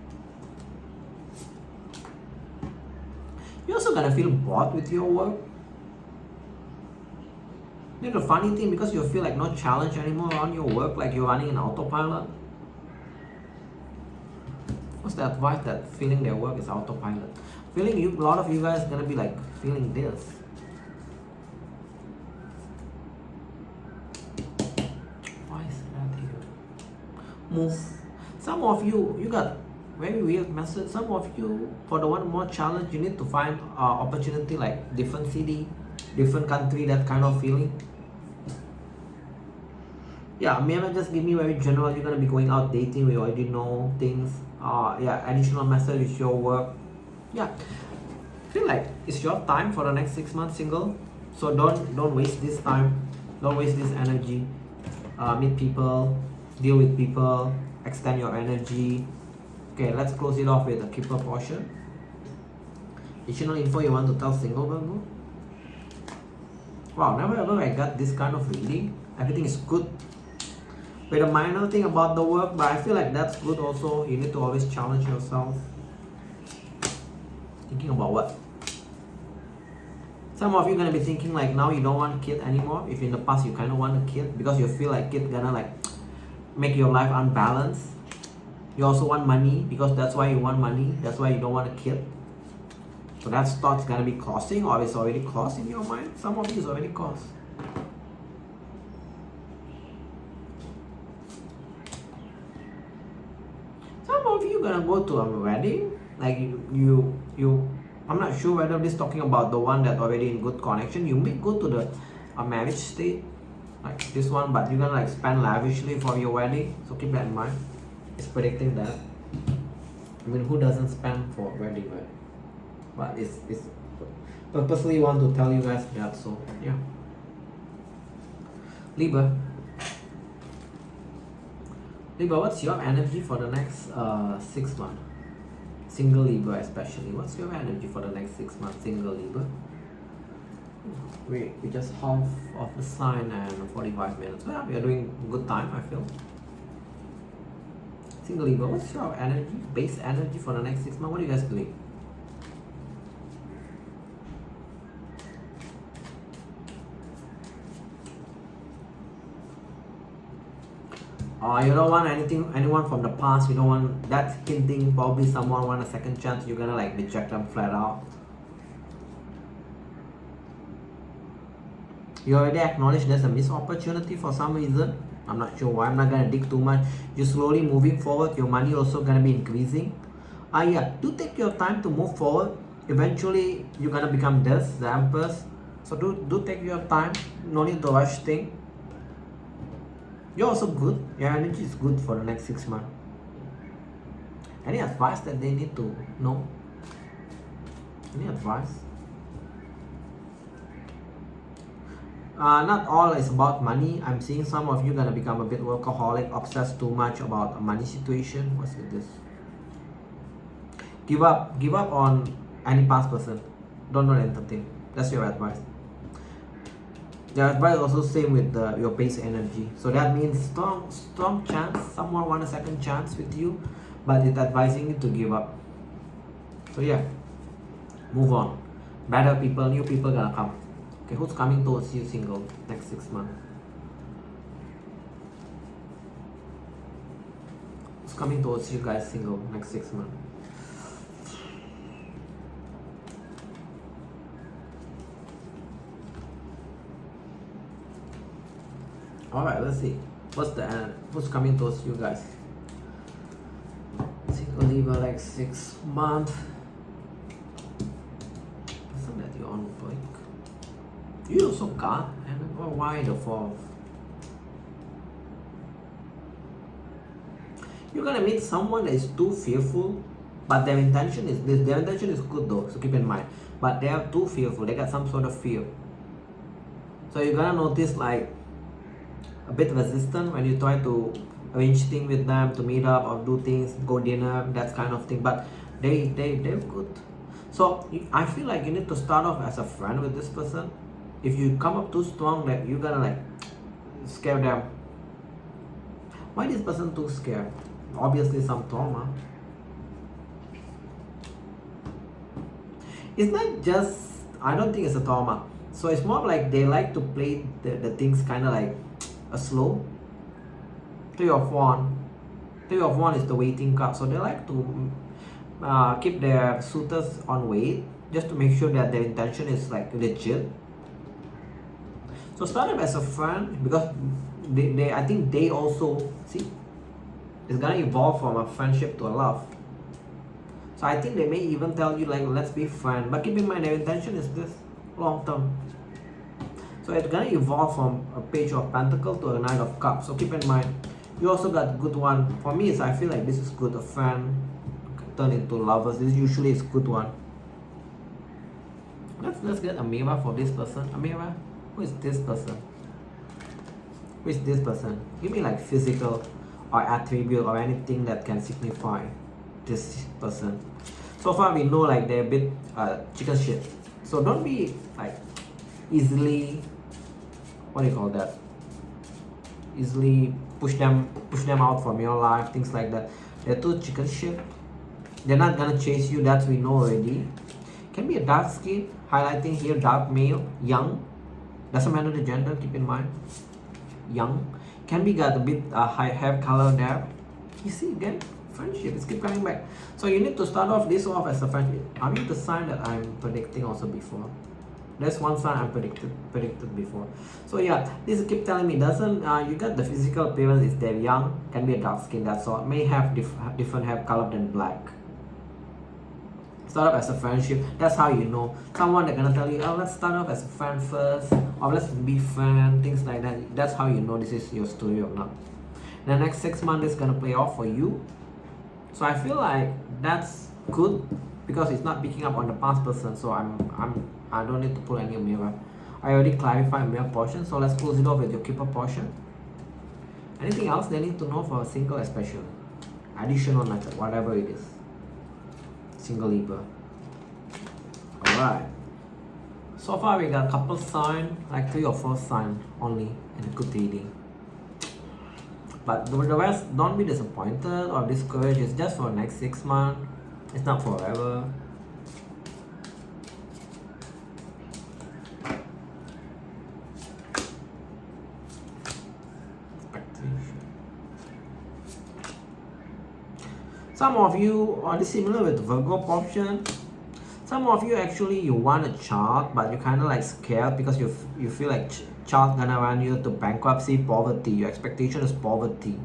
You're also gonna feel bored with your work. You know, the funny thing, because you feel like no challenge anymore on your work, like you're running an autopilot. What's the advice that feeling their work is autopilot? Feeling you, a lot of you guys gonna be like feeling this. Why is that here? Move. Some of you, you got very weird message. Some of you, for the one more challenge, you need to find opportunity like different city, different country, that kind of feeling. Yeah, maybe just give me very general. You're gonna be going out dating. We already know things. Yeah, additional message is your work. Yeah, feel like it's your time for the next 6 months single. So don't waste this time. Don't waste this energy. Meet people, deal with people, extend your energy. Okay, let's close it off with a keeper portion. Additional info you want to tell single Virgo? Wow, never ever I got this kind of reading. Everything is good. With a minor thing about the work, but I feel like that's good also. You need to always challenge yourself. Thinking about what? Some of you gonna be thinking like now you don't want a kid anymore. If in the past you kind of want a kid because you feel like kid gonna like make your life unbalanced. You also want money because that's why you want money. That's why you don't want a kid. So that thought's gonna be crossing, or it's already crossed in your mind. Some of you is already crossed. Some of you gonna go to a wedding. Like you I'm not sure whether this is talking about the one that already in good connection. You may go to the marriage state like this one, but you're gonna like spend lavishly for your wedding. So keep that in mind. It's predicting that. I mean, who doesn't spend for wedding, right? But it's purposely want to tell you guys that. So yeah. Libra, what's your energy for the next 6 months? Single Libra especially. What's your energy for the next 6 months? Single Libra. We just half of the sign and 45 minutes. Well, we are doing good time, I feel. Single Libra, what's your energy, base energy for the next 6 months? What are you guys doing? You don't want anyone from the past. You don't want that hinting. Probably someone want a second chance. You're gonna like reject them flat out. You already acknowledge there's a missed opportunity for some reason. I'm not sure why. I'm not gonna dig too much. You're slowly moving forward. Your money also gonna be increasing. Yeah, do take your time to move forward. Eventually, you're gonna become this, the Empress. So do take your time. No need to rush things. You're also good. Your energy is good for the next 6 months. Any advice that they need to know? Any advice? Not all is about money. I'm seeing some of you gonna become a bit workaholic, obsessed too much about a money situation. What's with this? Give up on any past person. Don't entertain. That's your advice. The advice also same with your base energy. So that means strong chance. Someone want a second chance with you, but it's advising you to give up. So yeah, move on. Better people, new people gonna come. Okay, who's coming towards you single next 6 months? Who's coming towards you guys single next 6 months? Alright, let's see. Who's coming towards you guys? Single Libra like 6 months. Isn't that your own break? You also got, and why the 4th? You're gonna meet someone that is too fearful, but their intention is this. Their intention is good though, so keep in mind. But they are too fearful. They got some sort of fear. So you're gonna notice like a bit resistant when you try to arrange things with them to meet up or do things, go dinner, that kind of thing. But they're good. So I feel like you need to start off as a friend with this person. If you come up too strong, that you're gonna like scare them. Why is this person too scared? Obviously some trauma. It's not just, I don't think it's a trauma. So it's more like they like to play the things kind of like a slow. 3 of Wands. 3 of Wands is the waiting card. So they like to keep their suitors on wait just to make sure that their intention is like legit. So start up as a friend because I think they also see it's gonna evolve from a friendship to a love. So I think they may even tell you like let's be friends, but keep in mind their intention is this long term. So it's gonna evolve from a Page of Pentacles to a Knight of Cups. So keep in mind, you also got good one. For me, I feel like this is good. A friend turn into lovers. This usually is good one. Let's get a mirror for this person. A mirror. Who is this person? Who is this person? Give me like physical or attribute or anything that can signify this person. So far we know like they're a bit chicken shit. So don't be like easily, what do you call that? Easily push them out from your life, things like that. They're too chicken shit. They're not gonna chase you, that we know already. Can be a dark skin, highlighting here dark male, young. Doesn't matter the gender, keep in mind. Young. Can be got a bit high hair color there. You see again, friendship, it's keep coming back. So you need to start off this off as a friendship. Are you the sign that I'm predicting also before? There's one sign I predicted before. So yeah, this keep telling me doesn't you got the physical appearance is they're young, can be a dark skin, that's all. May have different hair color than black. Start off as a friendship. That's how you know. Someone they're gonna tell you, oh, let's start off as a friend first, or let's be friends, things like that. That's how you know this is your story or not. The next 6 months is gonna play off for you. So I feel like that's good because it's not picking up on the past person. So I don't need to pull any mirror. I already clarified mirror portion. So let's close it off with your keeper portion. Anything else they need to know for a single, especially? Additional method, whatever it is. Single Libra. Alright. So far we got a couple sign, like 3 or 4 sign only in a good reading. But the rest, don't be disappointed or discouraged. It's just for the next 6 months. It's not forever. Some of you are similar with Virgo portion. Some of you actually you want a child, but you're kind of like scared because you feel like child gonna run you to bankruptcy, poverty. Your expectation is poverty.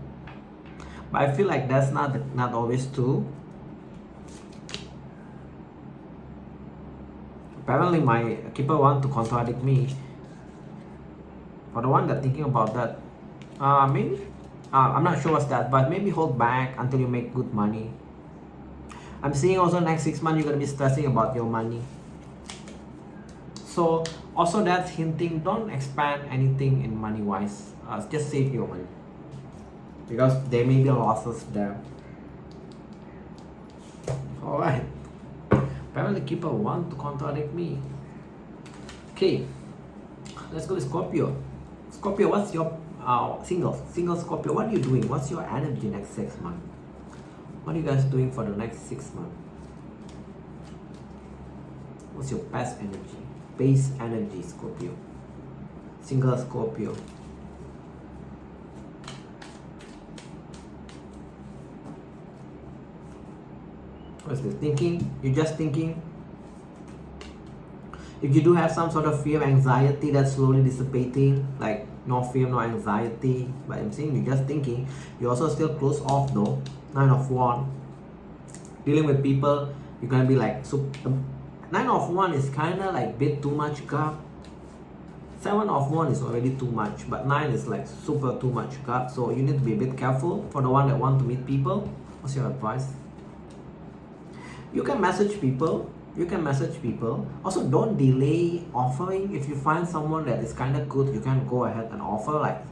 But I feel like that's not always true. Apparently my keeper want to contradict me. For the one that thinking about that, maybe I'm not sure what's that, but maybe hold back until you make good money. I'm seeing also next 6 months you're gonna be stressing about your money. So also that's hinting, don't expand anything in money wise. Just save your money, because there may be losses there. Alright. Apparently keeper want to contradict me. Okay. Let's go to Scorpio. Scorpio, what's your single Scorpio? What are you doing? What's your energy next 6 months? What are you guys doing for the next 6 months? What's your best energy? Base energy, Scorpio. Single Scorpio. What's this? Thinking? You're just thinking? If you do have some sort of fear, anxiety that's slowly dissipating, like no fear, no anxiety, but I'm saying you're just thinking, you're also still closed off though. 9 of Wands. Dealing with people, you're gonna be like, so 9 of Wands is kinda like bit too much cup. 7 of Wands is already too much, but 9 is like super too much cup. So you need to be a bit careful for the one that want to meet people. What's your advice? You can message people. Also, don't delay offering. If you find someone that is kind of good, you can go ahead and offer. Like,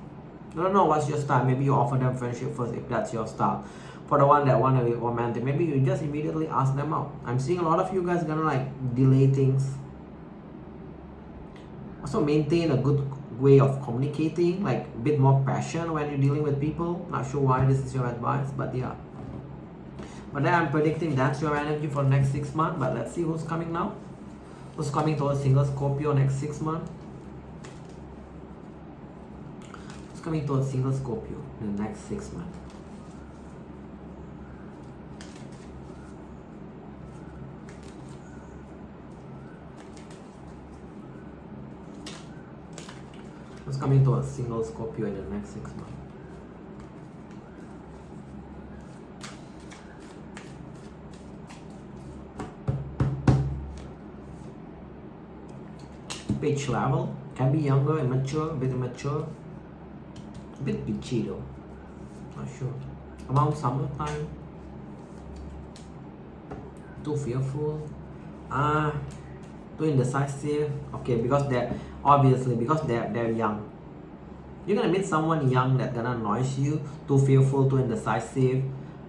I don't know what's your style. Maybe you offer them friendship first if that's your style. For the one that want to be romantic, maybe you just immediately ask them out. I'm seeing a lot of you guys gonna like delay things. Also, maintain a good way of communicating, like a bit more passion when you're dealing with people. Not sure why this is your advice, but yeah. But then I'm predicting that's your energy for the next 6 months. But let's see who's coming now. Who's coming towards single Scorpio next 6 months? Who's coming towards single Scorpio in the next 6 months? Who's coming towards single Scorpio in the next 6 months? Age level, can be younger, immature, a bit immature, a bit bitchy though, not sure. Around summertime, too fearful, too indecisive. Okay, because they're obviously they're young. You're gonna meet someone young that's gonna annoy you, too fearful, too indecisive,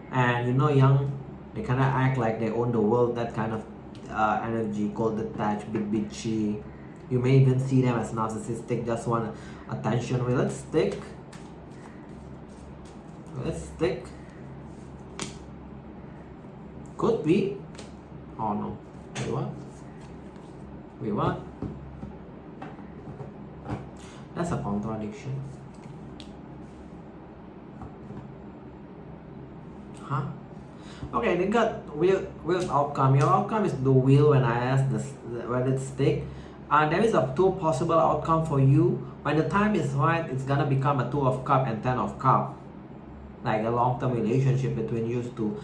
and you know young, they kinda act like they own the world, that kind of energy, called detached, bit bitchy. You may even see them as narcissistic, just want attention. Well, let's stick. Could be. Oh no. Wait, what? That's a contradiction. Huh? Okay, they got wheel's outcome. Your outcome is the wheel when I ask this, where it's stick. There is a 2 possible outcome for you. When the time is right, it's gonna become a 2 of cup and 10 of cup, like a long-term relationship between you two.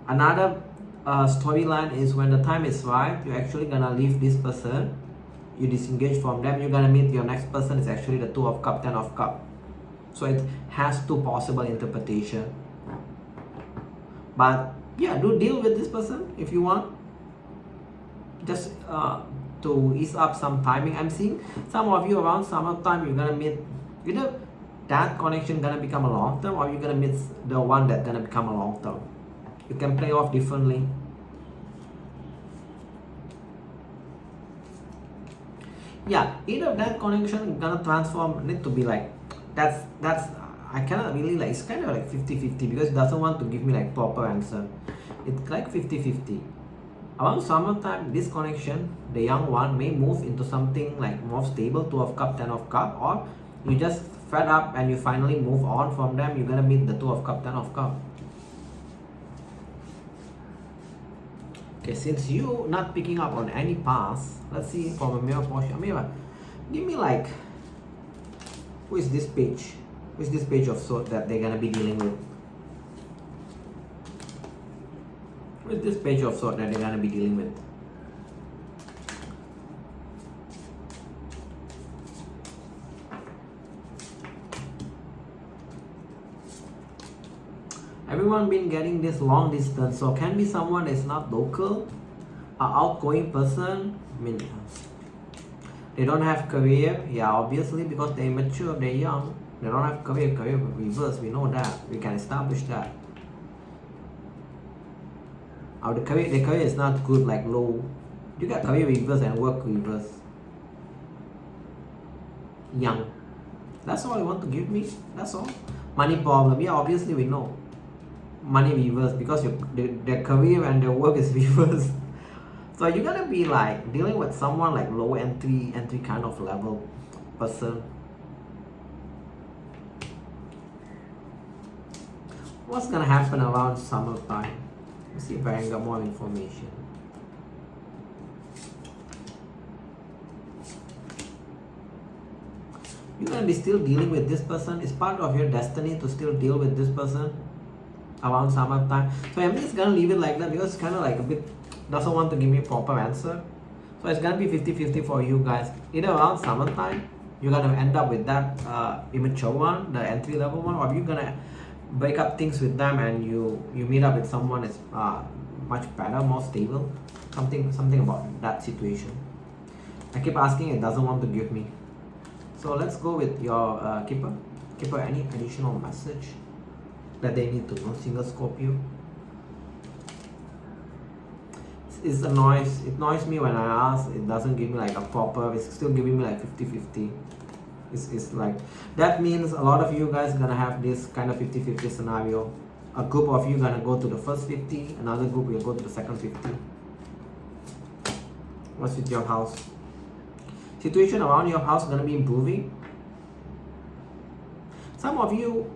Another storyline is when the time is right, you're actually gonna leave this person, you disengage from them, you're gonna meet your next person. Is actually the 2 of cup, 10 of cup. So it has 2 possible interpretation. But yeah, do deal with this person if you want. Just to ease up some timing. I'm seeing some of you around summertime, you're gonna meet either that connection gonna become a long term, or you're gonna miss the one that's gonna become a long term. You can play off differently. Yeah, either that connection gonna transform, need to be like, that's I cannot really like, it's kind of like 50-50 because it doesn't want to give me like proper answer. It's like 50-50. Around summertime, this connection, the young one, may move into something like more stable, 2 of Cups, 10 of Cups, or you just fed up and you finally move on from them. You're gonna meet the 2 of Cups, 10 of Cups. Okay, since you not picking up on any past, let's see from a mirror portion. Mirror, give me like, who is this page? Who is this page of swords that they're gonna be dealing with? Who is this page of swords that they're gonna be dealing with? Everyone been getting this long distance, so can be someone that's not local, an outgoing person. I mean, they don't have career, yeah, obviously because they're mature, they're young. They don't have career reverse, we know that, we can establish that. The career is not good, like low. You got career reverse and work reverse. Young. That's all you want to give me, that's all. Money problem, yeah, obviously we know. Money reverse because their career and their work is reverse. So you're gonna be like dealing with someone like low entry kind of level person. What's gonna happen around summertime? Let's see if I can get more information. You're gonna be still dealing with this person. It's part of your destiny to still deal with this person around summertime. So I'm just gonna leave it like that because it's kind of like a bit doesn't want to give me a proper answer. So it's gonna be 50-50 for you guys. Either around summertime, you're gonna end up with that immature one, the entry level one, or you're gonna break up things with them and you meet up with someone that's much better, more stable. Something about that situation. I keep asking, it doesn't want to give me. So let's go with your keeper. Keeper, any additional message that they need to know, single Scorpio? It's a noise. It annoys me when I ask. It doesn't give me like a proper. It's still giving me like 50-50. It's like that means a lot of you guys gonna have this kind of 50-50 scenario. A group of you gonna go to the first 50. Another group will go to the second 50. What's with your house? Situation around your house gonna be improving. Some of you,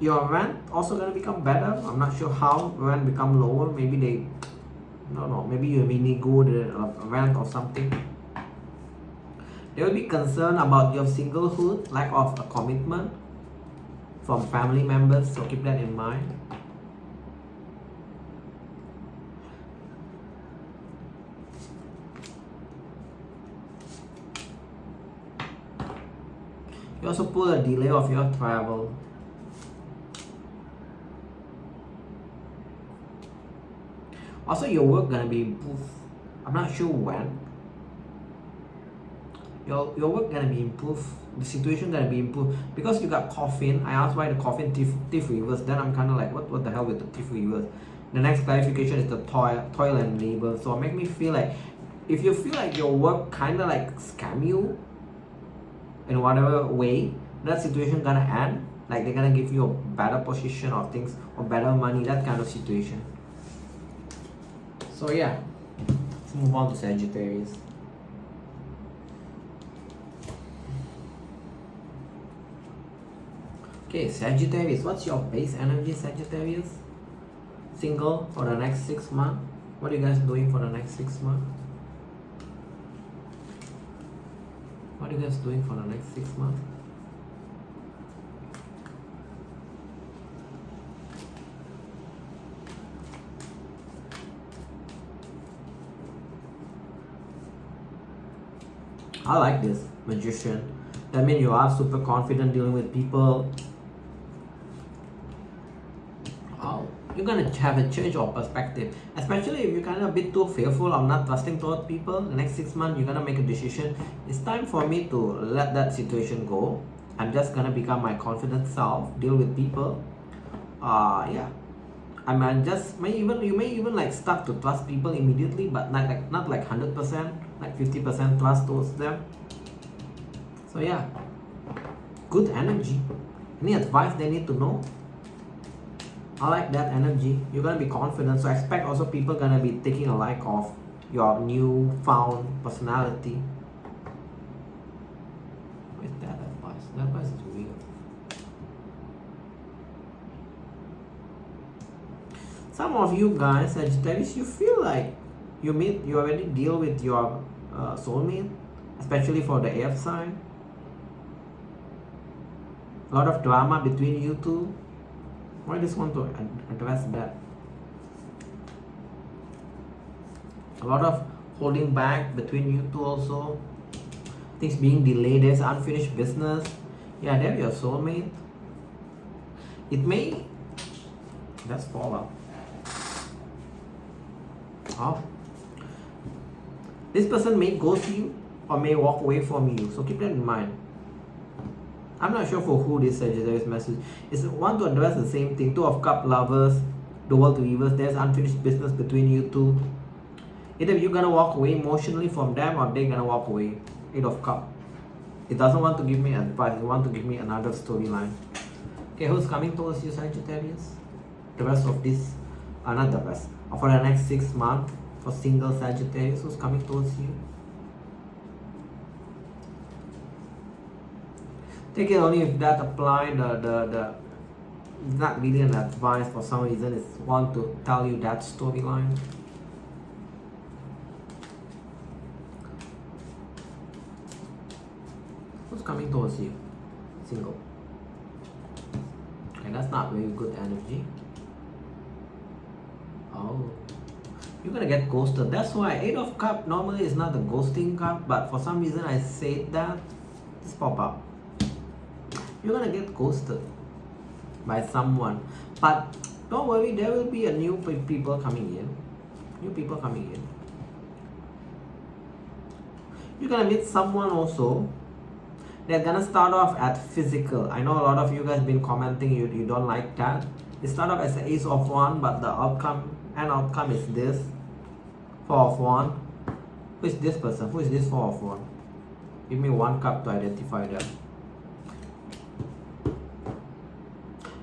your rent also gonna become better. I'm not sure how rent become lower. Maybe they, no, maybe you nego the rent or something. There will be concern about your singlehood, lack of a commitment from family members. So keep that in mind. You also pull a delay of your travel. Also, your work gonna be improved. I'm not sure when. Your work gonna be improved. The situation gonna be improved because you got coffin. I asked why the coffin thief reverse. Then I'm kind of like, what the hell with the thief reverse? The next clarification is the toil and labor. So it make me feel like if you feel like your work kind of like scam you in whatever way, that situation gonna end. Like they're gonna give you a better position of things or better money. That kind of situation. So yeah, let's move on to Sagittarius. Okay, Sagittarius, what's your base energy, Sagittarius? Single for the next 6 months. What are you guys doing for the next 6 months? What are you guys doing for the next 6 months? I like this, Magician. That means you are super confident dealing with people. Oh, you're gonna have a change of perspective. Especially if you're kind of a bit too fearful or not trusting towards people. The next 6 months, you're gonna make a decision. It's time for me to let that situation go. I'm just gonna become my confident self, deal with people. Yeah, I mean, just you may even like start to trust people immediately, but not like 100%, like 50% trust towards them. So yeah, good energy. Any advice they need to know? I like that energy. You're gonna be confident, so I expect also people gonna be taking a like of your newfound personality. With that advice, that advice is weird. Some of you guys, Sagittarius, you feel like you already deal with your soulmate, especially for the air sign. A lot of drama between you two. I just want to address that. A lot of holding back between you two also. Things being delayed. There's unfinished business. Yeah, they're your soulmate. It may. Let's fall out. Oh. This person may ghost you or may walk away from you. So keep that in mind. I'm not sure for who this Sagittarius message is. Want to address the same thing. Two of Cup lovers, the world weavers. There's unfinished business between you two. Either you're gonna walk away emotionally from them or they're gonna walk away. 8 of Cup. It doesn't want to give me advice. It wants to give me another storyline. Okay, who's coming towards you, Sagittarius? The rest of this, not the rest. For the next 6 months, for single Sagittarius, who's coming towards you? Take it only if that apply. It's not really an advice for some reason. It's want to tell you that storyline. Who's coming towards you? Single. Okay, that's not very good energy. Oh, you're gonna get ghosted. That's why 8 of Cup normally is not the ghosting card, but for some reason I said that. Just pop up. You're gonna get ghosted by someone, but don't worry, there will be a new people coming in. New people coming in. You're gonna meet someone also. They're gonna start off at physical. I know a lot of you guys been commenting you don't like that. They start off as the Ace of Wands, but the outcome is this 4 of Wands. Who is this person? Who is this 4 of Wands? Give me 1 cup to identify them.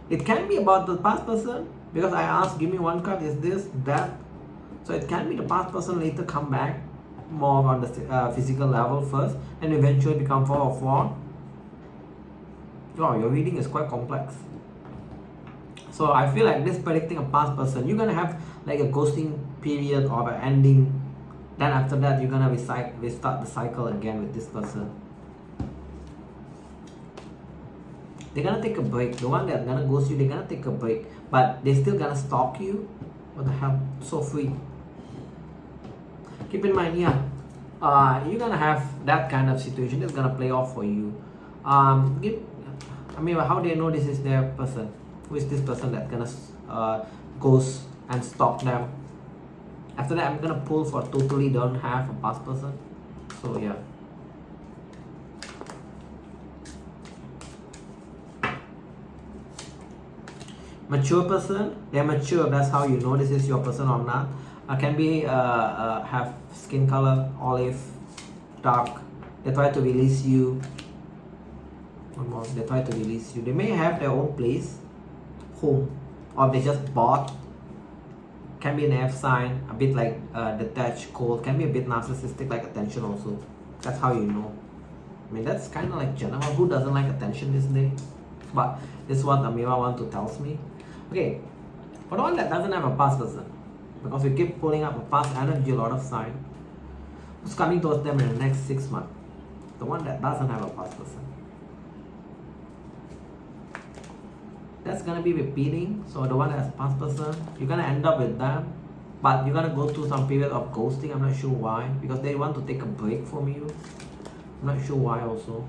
It can be about the past person, because I asked, give me 1 card, is this, that. So it can be the past person later come back more on the physical level first and eventually become 4 of Wands. Oh, your reading is quite complex. So I feel like this predicting a past person, you're gonna have like a ghosting period or an ending. Then after that, you're gonna restart the cycle again with this person. They're gonna take a break. The one that's gonna ghost you, they're gonna take a break, but they're still gonna stalk you. What the hell? So free. Keep in mind, yeah, you're gonna have that kind of situation that's gonna play off for you. How do you know this is their person? Who is this person that's gonna ghost and stalk them? After that, I'm gonna pull for totally don't have a past person. So yeah. Mature person, they're mature. That's how you know this is your person or not. Can be have skin color olive, dark. They try to release you. One more. They try to release you. They may have their own place, home, or they just bought. Can be an F sign, a bit like detached, cold. Can be a bit narcissistic, like attention also. That's how you know. I mean, that's kind of like general. Who doesn't like attention these days? But this is what Amira wants to tell me. Okay, for the one that doesn't have a past person, because we keep pulling up a past energy, a lot of sign, who's coming towards them in the next 6 months? The one that doesn't have a past person. That's gonna be repeating. So the one that has a past person, you're gonna end up with them, but you're gonna go through some period of ghosting. I'm not sure why, because they want to take a break from you. I'm not sure why also.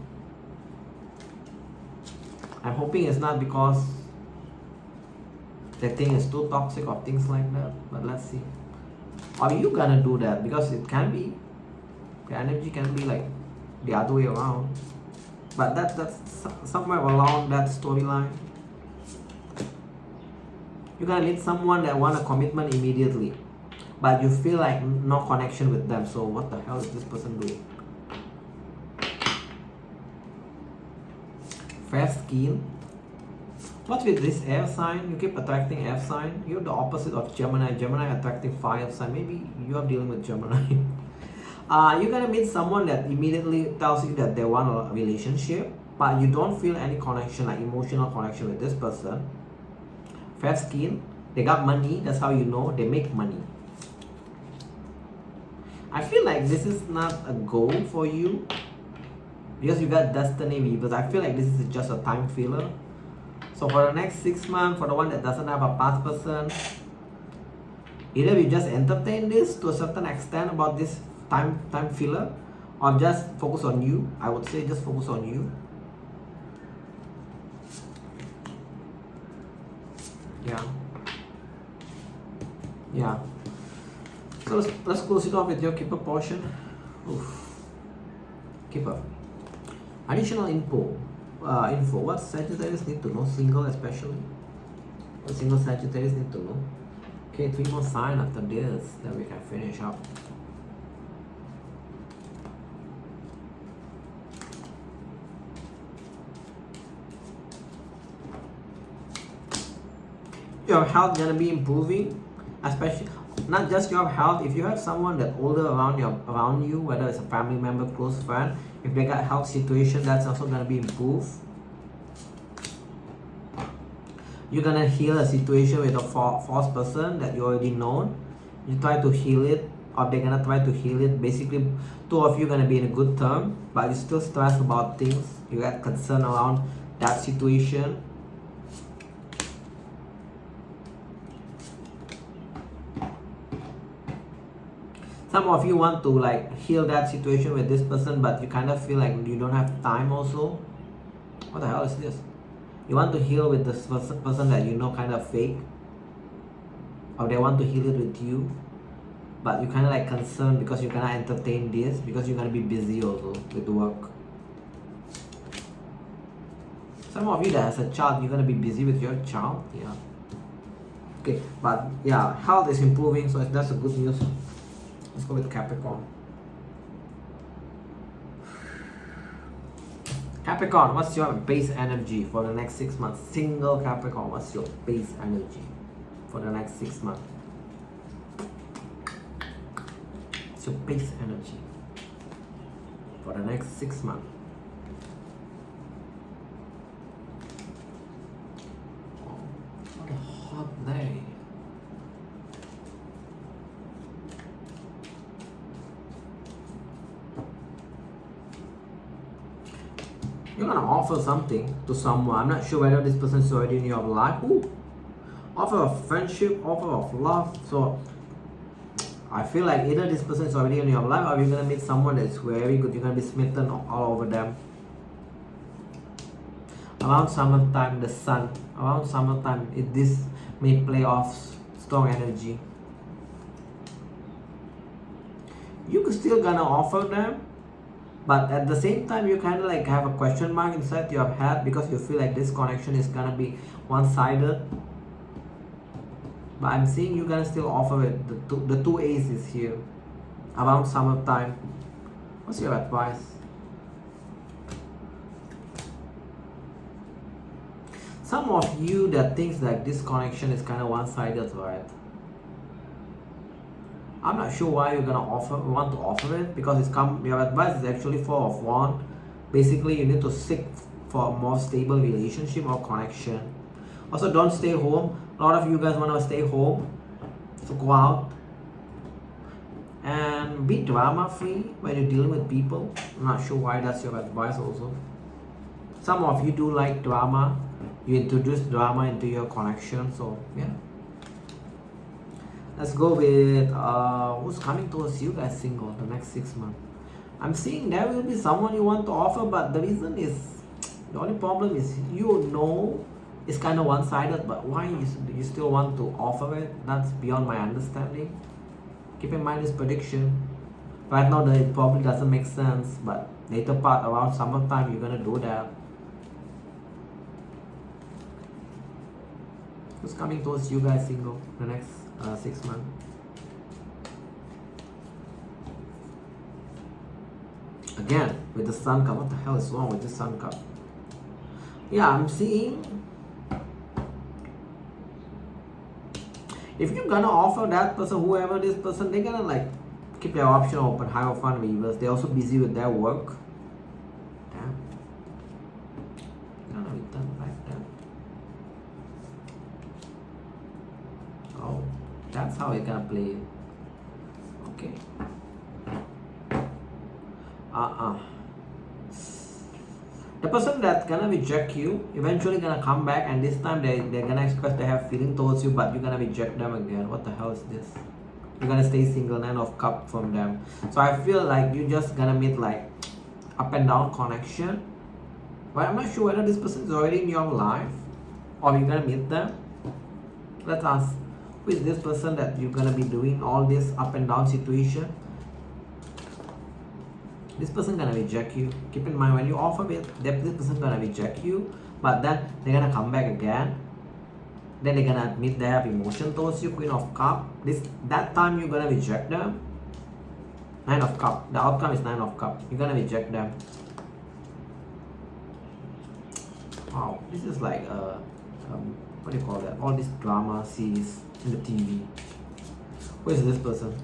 I'm hoping it's not because the thing is too toxic or things like that, but let's see. Are you gonna do that? Because it can be, the energy can be like the other way around. But that's somewhere along that storyline. You're gonna meet someone that want a commitment immediately, but you feel like no connection with them. So what the hell is this person doing? Fair skin. What's with this air sign? You keep attracting air sign. You're the opposite of Gemini. Gemini attracting fire sign. Maybe you are dealing with Gemini. You're gonna meet someone that immediately tells you that they want a relationship, but you don't feel any connection, like emotional connection with this person. Fair skin. They got money. That's how you know they make money. I feel like this is not a goal for you because you got destiny weavers. I feel like this is just a time filler. So for the next 6 months, for the one that doesn't have a past person, either you just entertain this to a certain extent about this time filler, or just focus on you. I would say just focus on you. Yeah. So let's close it off with your keeper portion. Oof. Keeper. Additional info. What Sagittarius need to know, single especially. What single Sagittarius need to know. Okay, 3 more signs after this, then we can finish up. Your health gonna be improving, especially not just your health. If you have someone that older around you, whether it's a family member, close friend, if they got health situation, that's also gonna be improved. You're gonna heal a situation with a false person that you already know. You try to heal it, or they're gonna try to heal it. Basically, 2 of you gonna be in a good term, but you still stress about things. You got concern around that situation. Some of you want to like heal that situation with this person, but you kind of feel like you don't have time also. What the hell is this? You want to heal with this person that you know kind of fake, or they want to heal it with you, but you kind of like concerned because you cannot entertain this because you're gonna be busy also with work. Some of you that has a child, you're gonna be busy with your child. Yeah. Okay, but yeah, health is improving, so that's a good news. Let's go with Capricorn. Capricorn, what's your base energy for the next 6 months? Single Capricorn, what's your base energy for the next 6 months? What's your base energy for the next 6 months? Oh, what a hot day. You're gonna offer something to someone. I'm not sure whether this person is already in your life. Ooh. Offer of friendship, offer of love. So I feel like either this person is already in your life, or you're gonna meet someone that's very good. You're gonna be smitten all over them. Around summertime, the sun. Around summertime, this may play off strong energy. You're still gonna offer them, but at the same time, you kind of like have a question mark inside your head because you feel like this connection is gonna be one-sided. But I'm seeing you're gonna still offer it. The two A's is here. Around summertime. What's your advice? Some of you that thinks like this connection is kind of one-sided, right? I'm not sure why you're gonna want to offer it, because your advice is actually 4 of Wands. Basically, you need to seek for a more stable relationship or connection. Also, don't stay home. A lot of you guys want to stay home, so go out and be drama free when you're dealing with people. I'm not sure why that's your advice also. Some of you do like drama. You introduce drama into your connection, so yeah. Let's go with who's coming towards you guys single the next 6 months. I'm seeing there will be someone you want to offer, but the reason is, the only problem is you know it's kind of one-sided, but why you still want to offer it? That's beyond my understanding. Keep in mind this prediction. Right now it probably doesn't make sense, but Later part around summertime, you're gonna do that. Who's coming towards you guys single the next 6 months? Again, with the Sun card, what the hell is wrong with this Sun card? Yeah, I'm seeing if you're gonna offer that person, whoever this person, they're gonna like keep their option open, REFUND waivers. They're also busy with their work. Damn. Gonna return back there. Oh, that's how it's gonna play it. Okay. The person that's gonna reject you eventually gonna come back, and this time they're gonna express they have feeling towards you, but you're gonna reject them again. What the hell is this? You're gonna stay single, 9 of Cups from them. So I feel like you're just gonna meet like up and down connection. But I'm not sure whether this person is already in your life or you're gonna meet them. Let's ask, who is this person that you're gonna be doing all this up and down situation? This person gonna reject you. Keep in mind, when you offer it, this person gonna reject you, but then they're gonna come back again. Then they're gonna admit they have emotion towards you, Queen of Cups. That time you're gonna reject them. 9 of Cups. The outcome is 9 of Cups. You're gonna reject them. Wow, this is like what do you call that? All this drama series in the TV. Who is this person?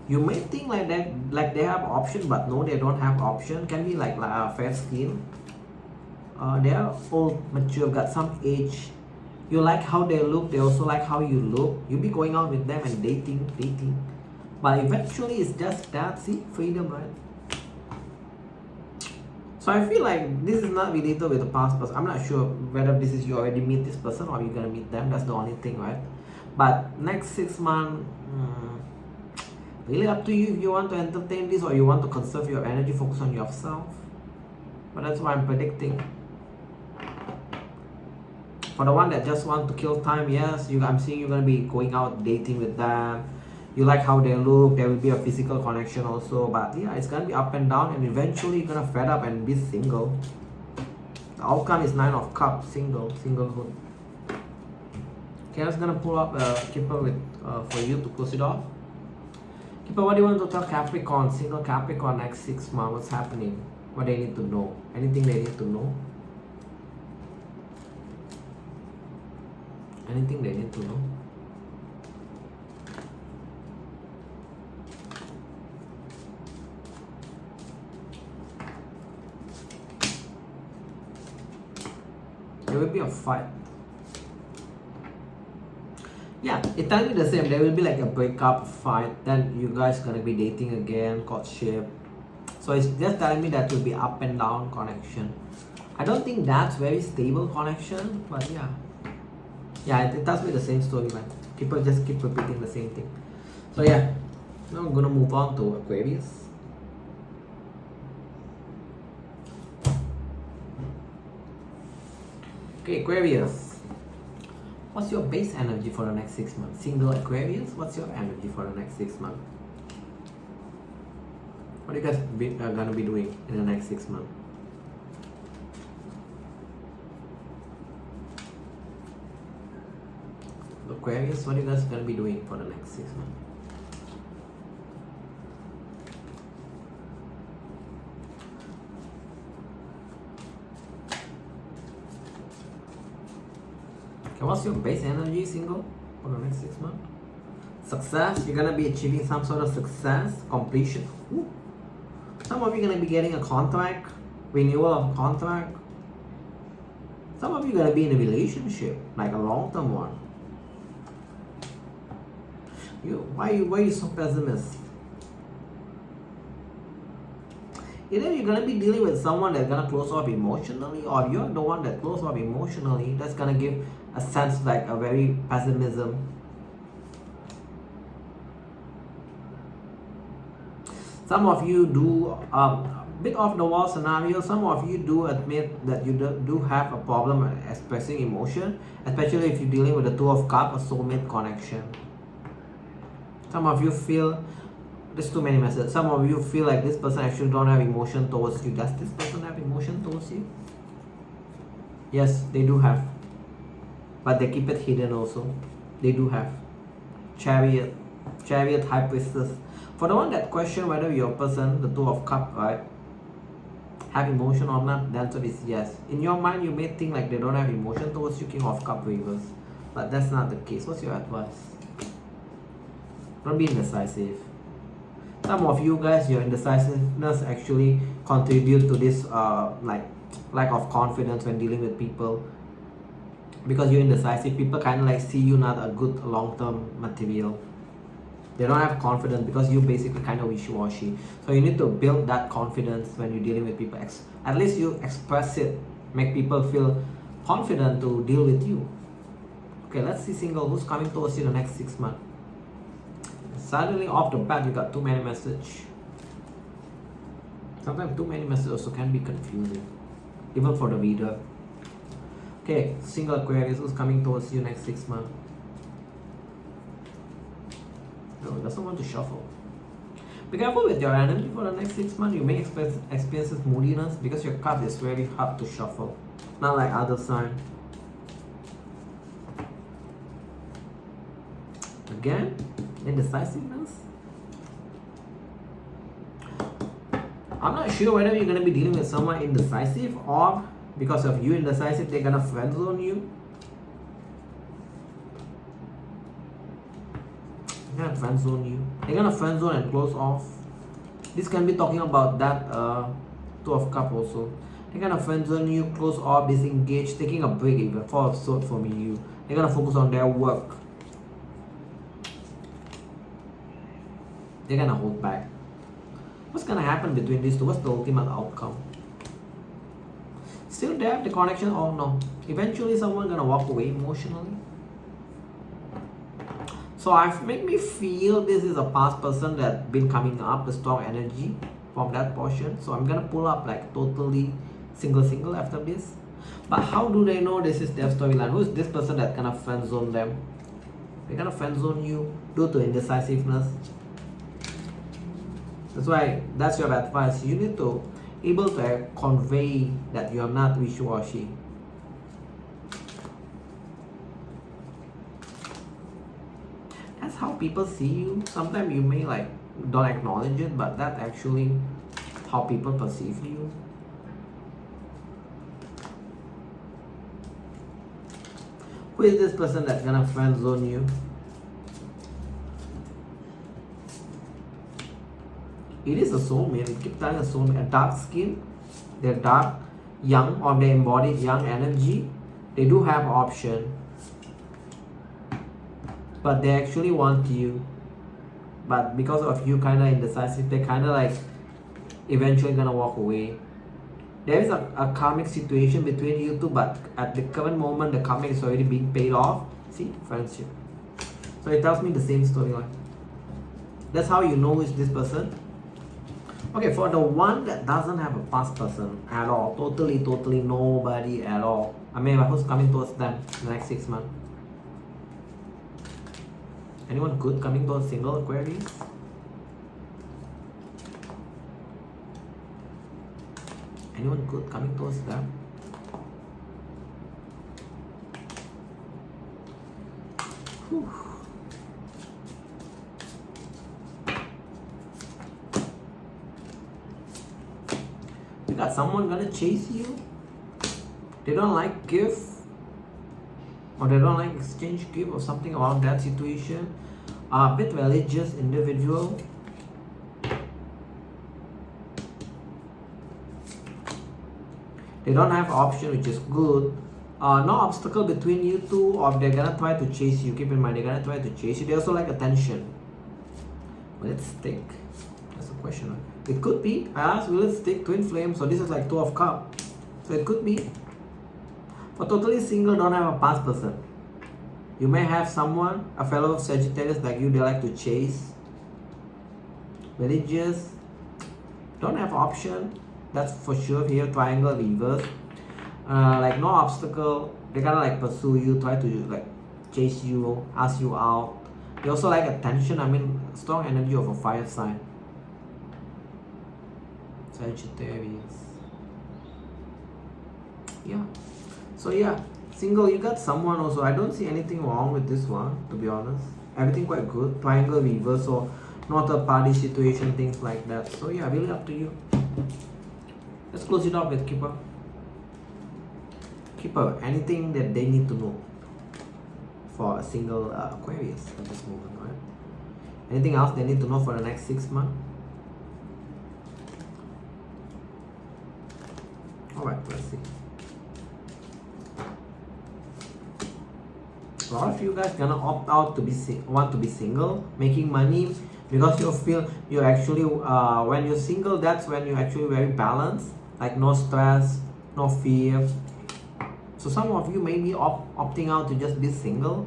You may think like that, like they have option, but no, they don't have option. Can be like fair skin. They are old, mature, got some age. You like how they look, they also like how you look. You'll be going out with them and dating. But eventually it's just that, see, freedom, right? So I feel like this is not related with the past person. I'm not sure whether this is you already meet this person or you're gonna meet them. That's the only thing, right? But next 6 months, really up to you if you want to entertain this or you want to conserve your energy, focus on yourself. But that's what I'm predicting. For the one that just want to kill time, yes, I'm seeing you're going to be going out dating with them. You like how they look, there will be a physical connection also. But yeah, it's going to be up and down, and eventually you're going to fed up and be single. The outcome is 9 of Cups, singlehood. Okay, I was going to pull up a keeper with, for you to close it off. Keeper, what do you want to tell Capricorn, single Capricorn next 6 months? What's happening? What they need to know? Anything they need to know? Anything they need to know? There will be a fight. Yeah, it tells me the same. There will be like a breakup, fight, then you guys gonna be dating again, courtship. So it's just telling me that will be up and down connection. I don't think that's very stable connection, but yeah. Yeah, it tells me the same story, man. People just keep repeating the same thing. So yeah, now I'm gonna move on to Aquarius. Okay, Aquarius. What's your base energy for the next 6 months? Single Aquarius, what's your energy for the next 6 months? What are you guys gonna be doing in the next 6 months? Aquarius, what are you guys gonna be doing for the next 6 months? Okay, what's your base energy, single, for the next 6 months? Success, you're gonna be achieving some sort of success, completion. Ooh. Some of you are gonna be getting a contract, renewal of a contract. Some of you are gonna be in a relationship, like a long-term one. Why are you so pessimist? Either you're gonna be dealing with someone that's gonna close off emotionally, or you're the one that close off emotionally. That's gonna give a sense like a very pessimism. Some of you do a bit off the wall scenario. Some of you do admit that you do have a problem expressing emotion, especially if you're dealing with the Two of Cups, a soulmate connection. Some of you feel There's too many messages. Some of you feel like this person actually don't have emotion towards you. Does this person have emotion towards you? Yes, they do have. But they keep it hidden also. They do have. Chariot, High Priestess. For the one that question whether your person, the Two of Cups, right, have emotion or not, the answer is yes. In your mind, you may think like they don't have emotion towards you, King of Cups reverse. But that's not the case. What's your advice? Don't be indecisive. Some of you guys, your indecisiveness actually contribute to this like lack of confidence when dealing with people. Because you're indecisive, people kind of like see you not a good long-term material. They don't have confidence because you basically kind of wishy-washy. So you need to build that confidence when you're dealing with people. At least you express it, make people feel confident to deal with you. Okay, let's see single. Who's coming towards you the next 6 months? Suddenly off the bat, you got too many messages. Sometimes too many messages also can be confusing, even for the reader. Okay, single Aquarius, who's coming towards you next 6 months? No, it doesn't want to shuffle. Be careful with your energy for the next 6 months. You may experience this moodiness because your card is very hard to shuffle. Not like other signs. Again, indecisiveness. I'm not sure whether you're going to be dealing with someone indecisive or because of you indecisive, they're going to friend zone you. They're going to friend zone you. They're going to friend zone and close off. This can be talking about that Two of Cups also. They're going to friend zone you, close off, disengage, taking a break even. Four of Swords for me, they're going to focus on their work. They're going to hold back. What's going to happen between these two? What's the ultimate outcome? Still there, the connection? Oh no. Eventually someone going to walk away emotionally. So I've made me feel this is a past person that been coming up, the strong energy from that portion. So I'm going to pull up like totally single after this. But how do they know this is their storyline? Who is this person that's going to friend zone them? They're going to friend zone you due to indecisiveness. That's why that's your advice. You need to able to convey that you are not wishy-washy. That's how people see you. Sometimes you may like don't acknowledge it, but that's actually how people perceive you. Who is this person that's gonna friend zone you? It is a soulmate. It keeps telling a soulmate. A dark skin, they're dark, young, or they embody young energy. They do have option, but they actually want you. But because of you kind of indecisive, they kind of like eventually gonna walk away. There is a karmic situation between you two, but at the current moment, the karmic is already being paid off. See, friendship. So it tells me the same storyline. That's how you know is this person. Okay, for the one that doesn't have a past person at all, totally nobody at all. I mean, who's coming towards them in the next 6 months? Anyone good coming towards single Aquarius? Anyone good coming towards them? Whew. You got someone gonna chase you. They don't like gift, or they don't like exchange gift or something around that situation. A bit religious individual. They don't have option, which is good. No obstacle between you two, or they're gonna try to chase you. Keep in mind, they're gonna try to chase you. They also like attention. Will it stick? That's the question. It could be. I asked, will it stick? Twin flame. So this is like Two of Cups. So it could be. For totally single, don't have a past person. You may have someone, a fellow Sagittarius like you, they like to chase. Religious. Don't have option. That's for sure here. Triangle reverse. Like no obstacle. They kind of like pursue you, try to like chase you, ask you out. You also like attention. I mean, strong energy of a fire sign. Sagittarius. Yeah. So yeah, single, you got someone also. I don't see anything wrong with this one, to be honest. Everything quite good. Triangle reverse, so not a party situation, things like that. So yeah, really up to you. Let's close it off with Keeper. Keeper, anything that they need to know for a single Aquarius at this moment, right? Anything else they need to know for the next 6 months? Alright, let's see. A lot of you guys gonna opt out to be want to be single, making money, because you feel you actually when you're single, that's when you're actually very balanced, like no stress, no fear. So some of you may be opting out to just be single.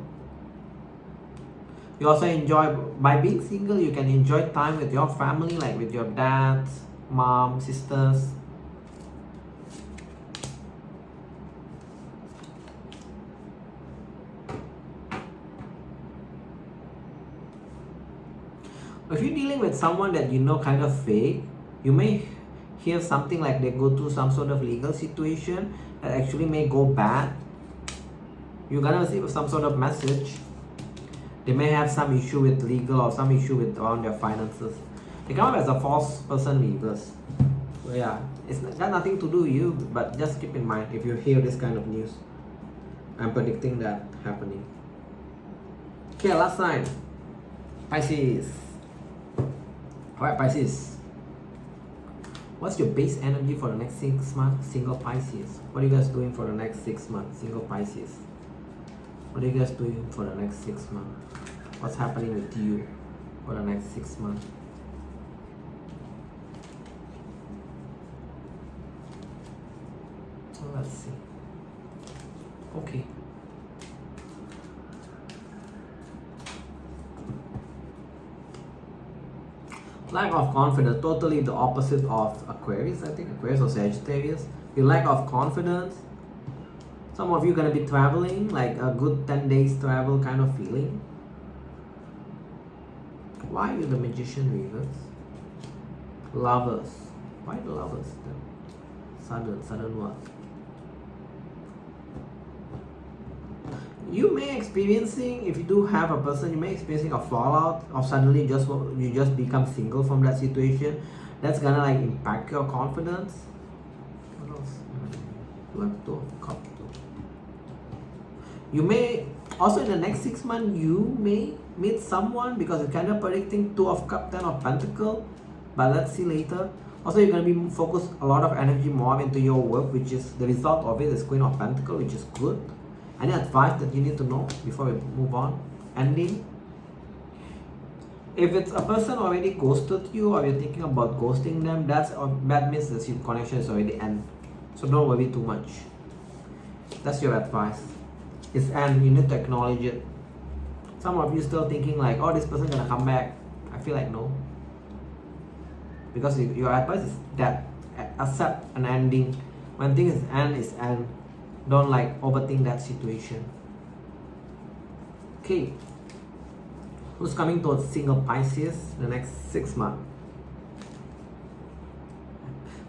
You also enjoy, by being single, you can enjoy time with your family, like with your dad, mom, sisters. If you're dealing with someone that you know kind of fake, you may hear something like they go through some sort of legal situation that actually may go bad. You're gonna receive some sort of message. They may have some issue with legal or some issue with around their finances. They come up as a false person reverse. So yeah, it's got nothing to do with you, but just keep in mind if you hear this kind of news. I'm predicting that happening. Okay, last sign. Pisces. Alright, Pisces. What's your base energy for the next 6 months? Single Pisces. What are you guys doing for the next 6 months? Single Pisces. What are you guys doing for the next 6 months? What's happening with you for the next 6 months? So let's see. Okay. Lack of confidence, totally the opposite of Aquarius, I think. Aquarius or Sagittarius. Your lack of confidence. Some of you are going to be traveling, like a good 10 days travel kind of feeling. Why are you the Magician reverse? Lovers. Why the Lovers then? Sudden what? You may experiencing, if you do have a person, you may experiencing a fallout, or suddenly you just become single from that situation. That's gonna like impact your confidence. What else? Upto, you may also in the next 6 months you may meet someone, because it's kind of predicting 2 of Cups, 10 of Pentacles, but let's see later. Also, you're going to be focused a lot of energy more into your work, which is the result of it is Queen of Pentacles, which is good. Any advice that you need to know before we move on? Ending. If it's a person already ghosted you, or you're thinking about ghosting them, that means the connection is already end. So don't worry too much. That's your advice. It's end. You need to acknowledge it. Some of you still thinking like, oh, this person gonna come back. I feel like no. Because your advice is that accept an ending. When things end, it's end. Don't like overthink that situation. Okay. Who's coming towards single Pisces the next 6 months?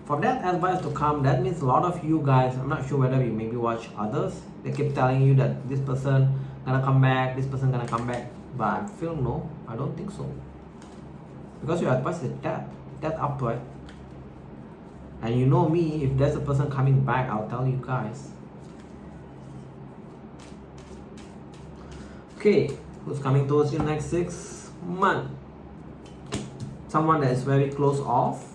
For that advice to come, that means a lot of you guys, I'm not sure whether you maybe watch others, they keep telling you that this person gonna come back, this person gonna come back, but I feel no, I don't think so. Because your advice is that upright. And you know me, if there's a person coming back, I'll tell you guys. Okay, who's coming towards you next 6 months? Someone that is very close off,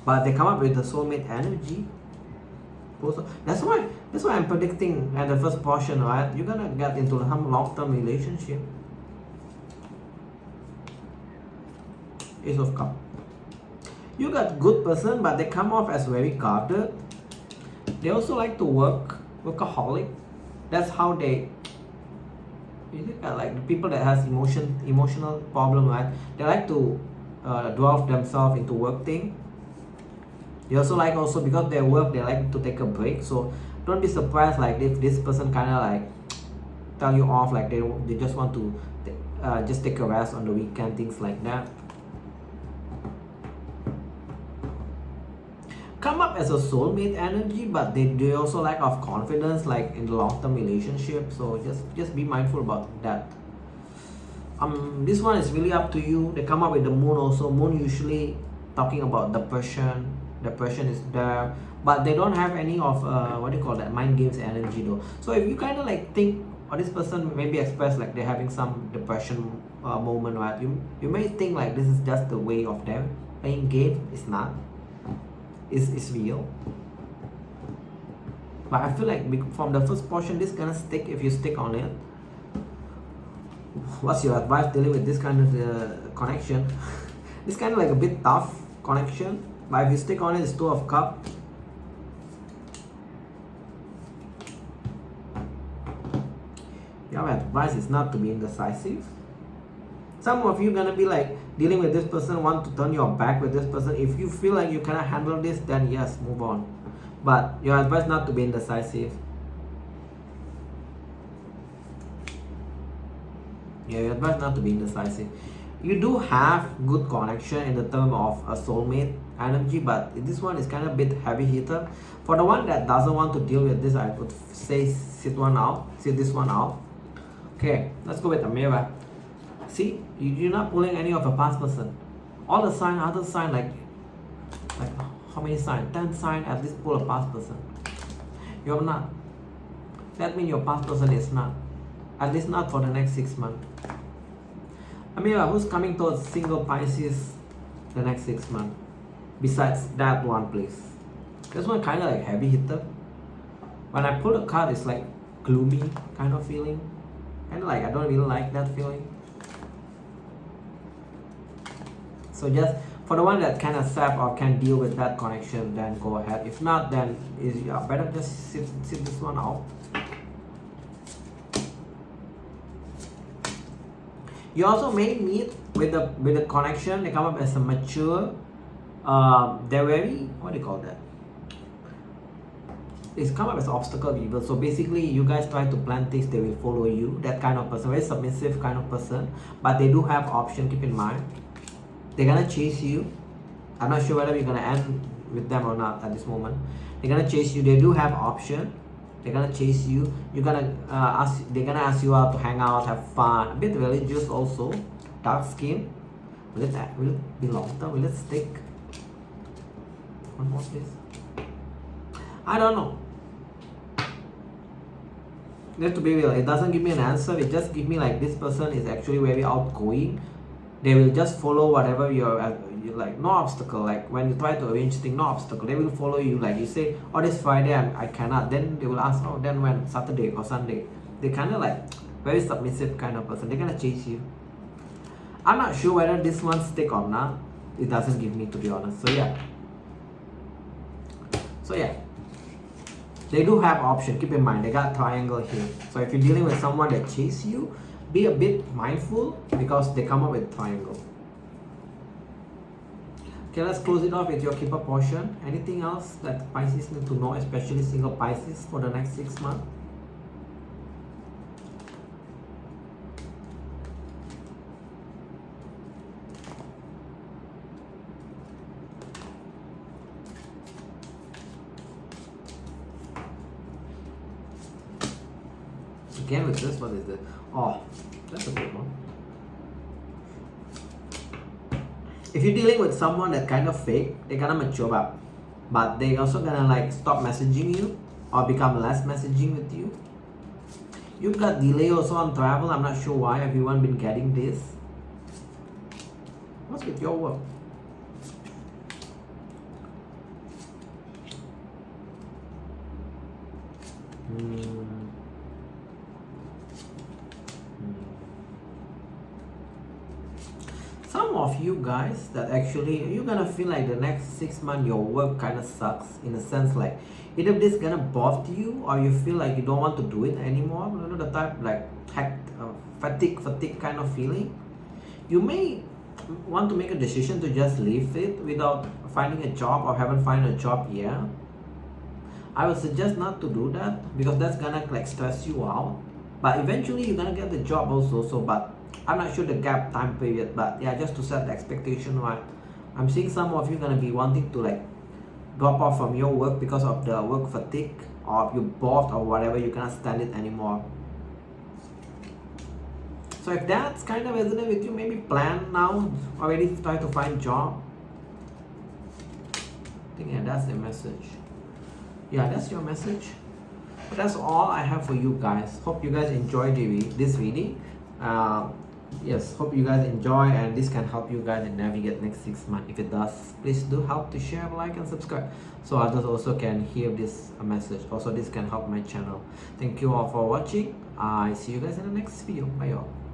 but they come up with the soulmate energy. That's why I'm predicting at the first portion, right? You're gonna get into some long-term relationship. Ace of Cups. You got good person, but they come off as very guarded. They also like to workaholic. That's how they. Like the people that has emotional problem, right? They like to dwell themselves into work thing. They also because they work, they like to take a break. So don't be surprised like if this person kind of like tell you off, like they just want to just take a rest on the weekend, things like that. Come up as a soulmate energy, but they also lack of confidence, like in the long-term relationship. So just be mindful about that. This one is really up to you. They come up with the moon also. Moon usually talking about depression. Depression is there, but they don't have any of what do you call that, mind games energy though. So if you kind of like think, or this person maybe express like they're having some depression moment, right? You may think like this is just the way of them playing game. It's not. It's real. But I feel like from the first portion, this gonna stick if you stick on it. What's your advice dealing with this kind of connection? It's kind of like a bit tough connection, but if you stick on it, it's Two of Cups. Your advice is not to be indecisive. Some of you gonna be like dealing with this person, want to turn your back with this person. If you feel like you cannot handle this, then yes, move on. But your advice not to be indecisive. Yeah, your advice not to be indecisive. You do have good connection in the term of a soulmate energy, but this one is kind of a bit heavy hitter. For the one that doesn't want to deal with this, I would say sit this one out. Okay, let's go with a mirror. See, you're not pulling any of a past person. All the sign, other sign, like how many signs? 10 signs, at least pull a past person. You're not. That means your past person is not. At least not for the next 6 months. Amira, who's coming towards single Pisces the next 6 months? Besides that one, please. This one kind of like heavy hitter. When I pull a card, it's like gloomy kind of feeling. Kind of like I don't really like that feeling. So just for the one that can accept or can deal with that connection, then go ahead. If not, then better just sit this one out. You also may meet with the connection. They come up as a mature. They're very, what do you call that? It's come up as obstacle people. So basically, you guys try to plan things, they will follow you. That kind of person, very submissive kind of person. But they do have option. Keep in mind. They're gonna chase you. I'm not sure whether you're gonna end with them or not at this moment. They're gonna chase you. They do have option. They're gonna chase you. You're gonna they're gonna ask you out to hang out, have fun. A bit religious also. Dark skin. Will it be long term? Will it stick? One more please. I don't know. Just to be real, it doesn't give me an answer. It just gives me like this person is actually very outgoing. They will just follow whatever you're like, no obstacle. Like when you try to arrange things, no obstacle. They will follow you. Like you say, oh, this Friday I cannot. Then they will ask, oh, then when? Saturday or Sunday. They kind of like very submissive kind of person. They're gonna chase you. I'm not sure whether this one stick or not. It doesn't give me, to be honest. So yeah. They do have option. Keep in mind, they got triangle here. So if you're dealing with someone that chase you, be a bit mindful because they come up with triangle. Okay, let's close it off with your keeper portion. Anything else that Pisces need to know, especially single Pisces, for the next 6 months? Again with this, what is it? Oh, that's a good one. If you're dealing with someone that kind of fake, they're gonna mature up. But they also gonna like stop messaging you or become less messaging with you. You've got delay also on travel. I'm not sure why everyone been getting this. What's with your work? Some of you guys that actually you're gonna feel like the next 6 months your work kind of sucks, in a sense like either this gonna bother you or you feel like you don't want to do it anymore. You know the type like fatigue kind of feeling. You may want to make a decision to just leave it without finding a job or haven't found a job yet. I would suggest not to do that because that's gonna like stress you out. but eventually you're gonna get the job also. So but I'm not sure the gap time period, but yeah, just to set the expectation right. I'm seeing some of you gonna be wanting to like drop off from your work because of the work fatigue, or you're bored or whatever, you cannot stand it anymore. So if that's kind of resonant with you, maybe plan now, already try to find job. I think yeah, that's the message. Yeah, that's your message. But that's all I have for you guys. Hope you guys enjoyed this reading. Yes, hope you guys enjoy, and this can help you guys in navigate next 6 months. If it does, please do help to share, like, and subscribe, so others also can hear this message. Also, this can help my channel. Thank you all for watching. I see you guys in the next video. Bye y'all.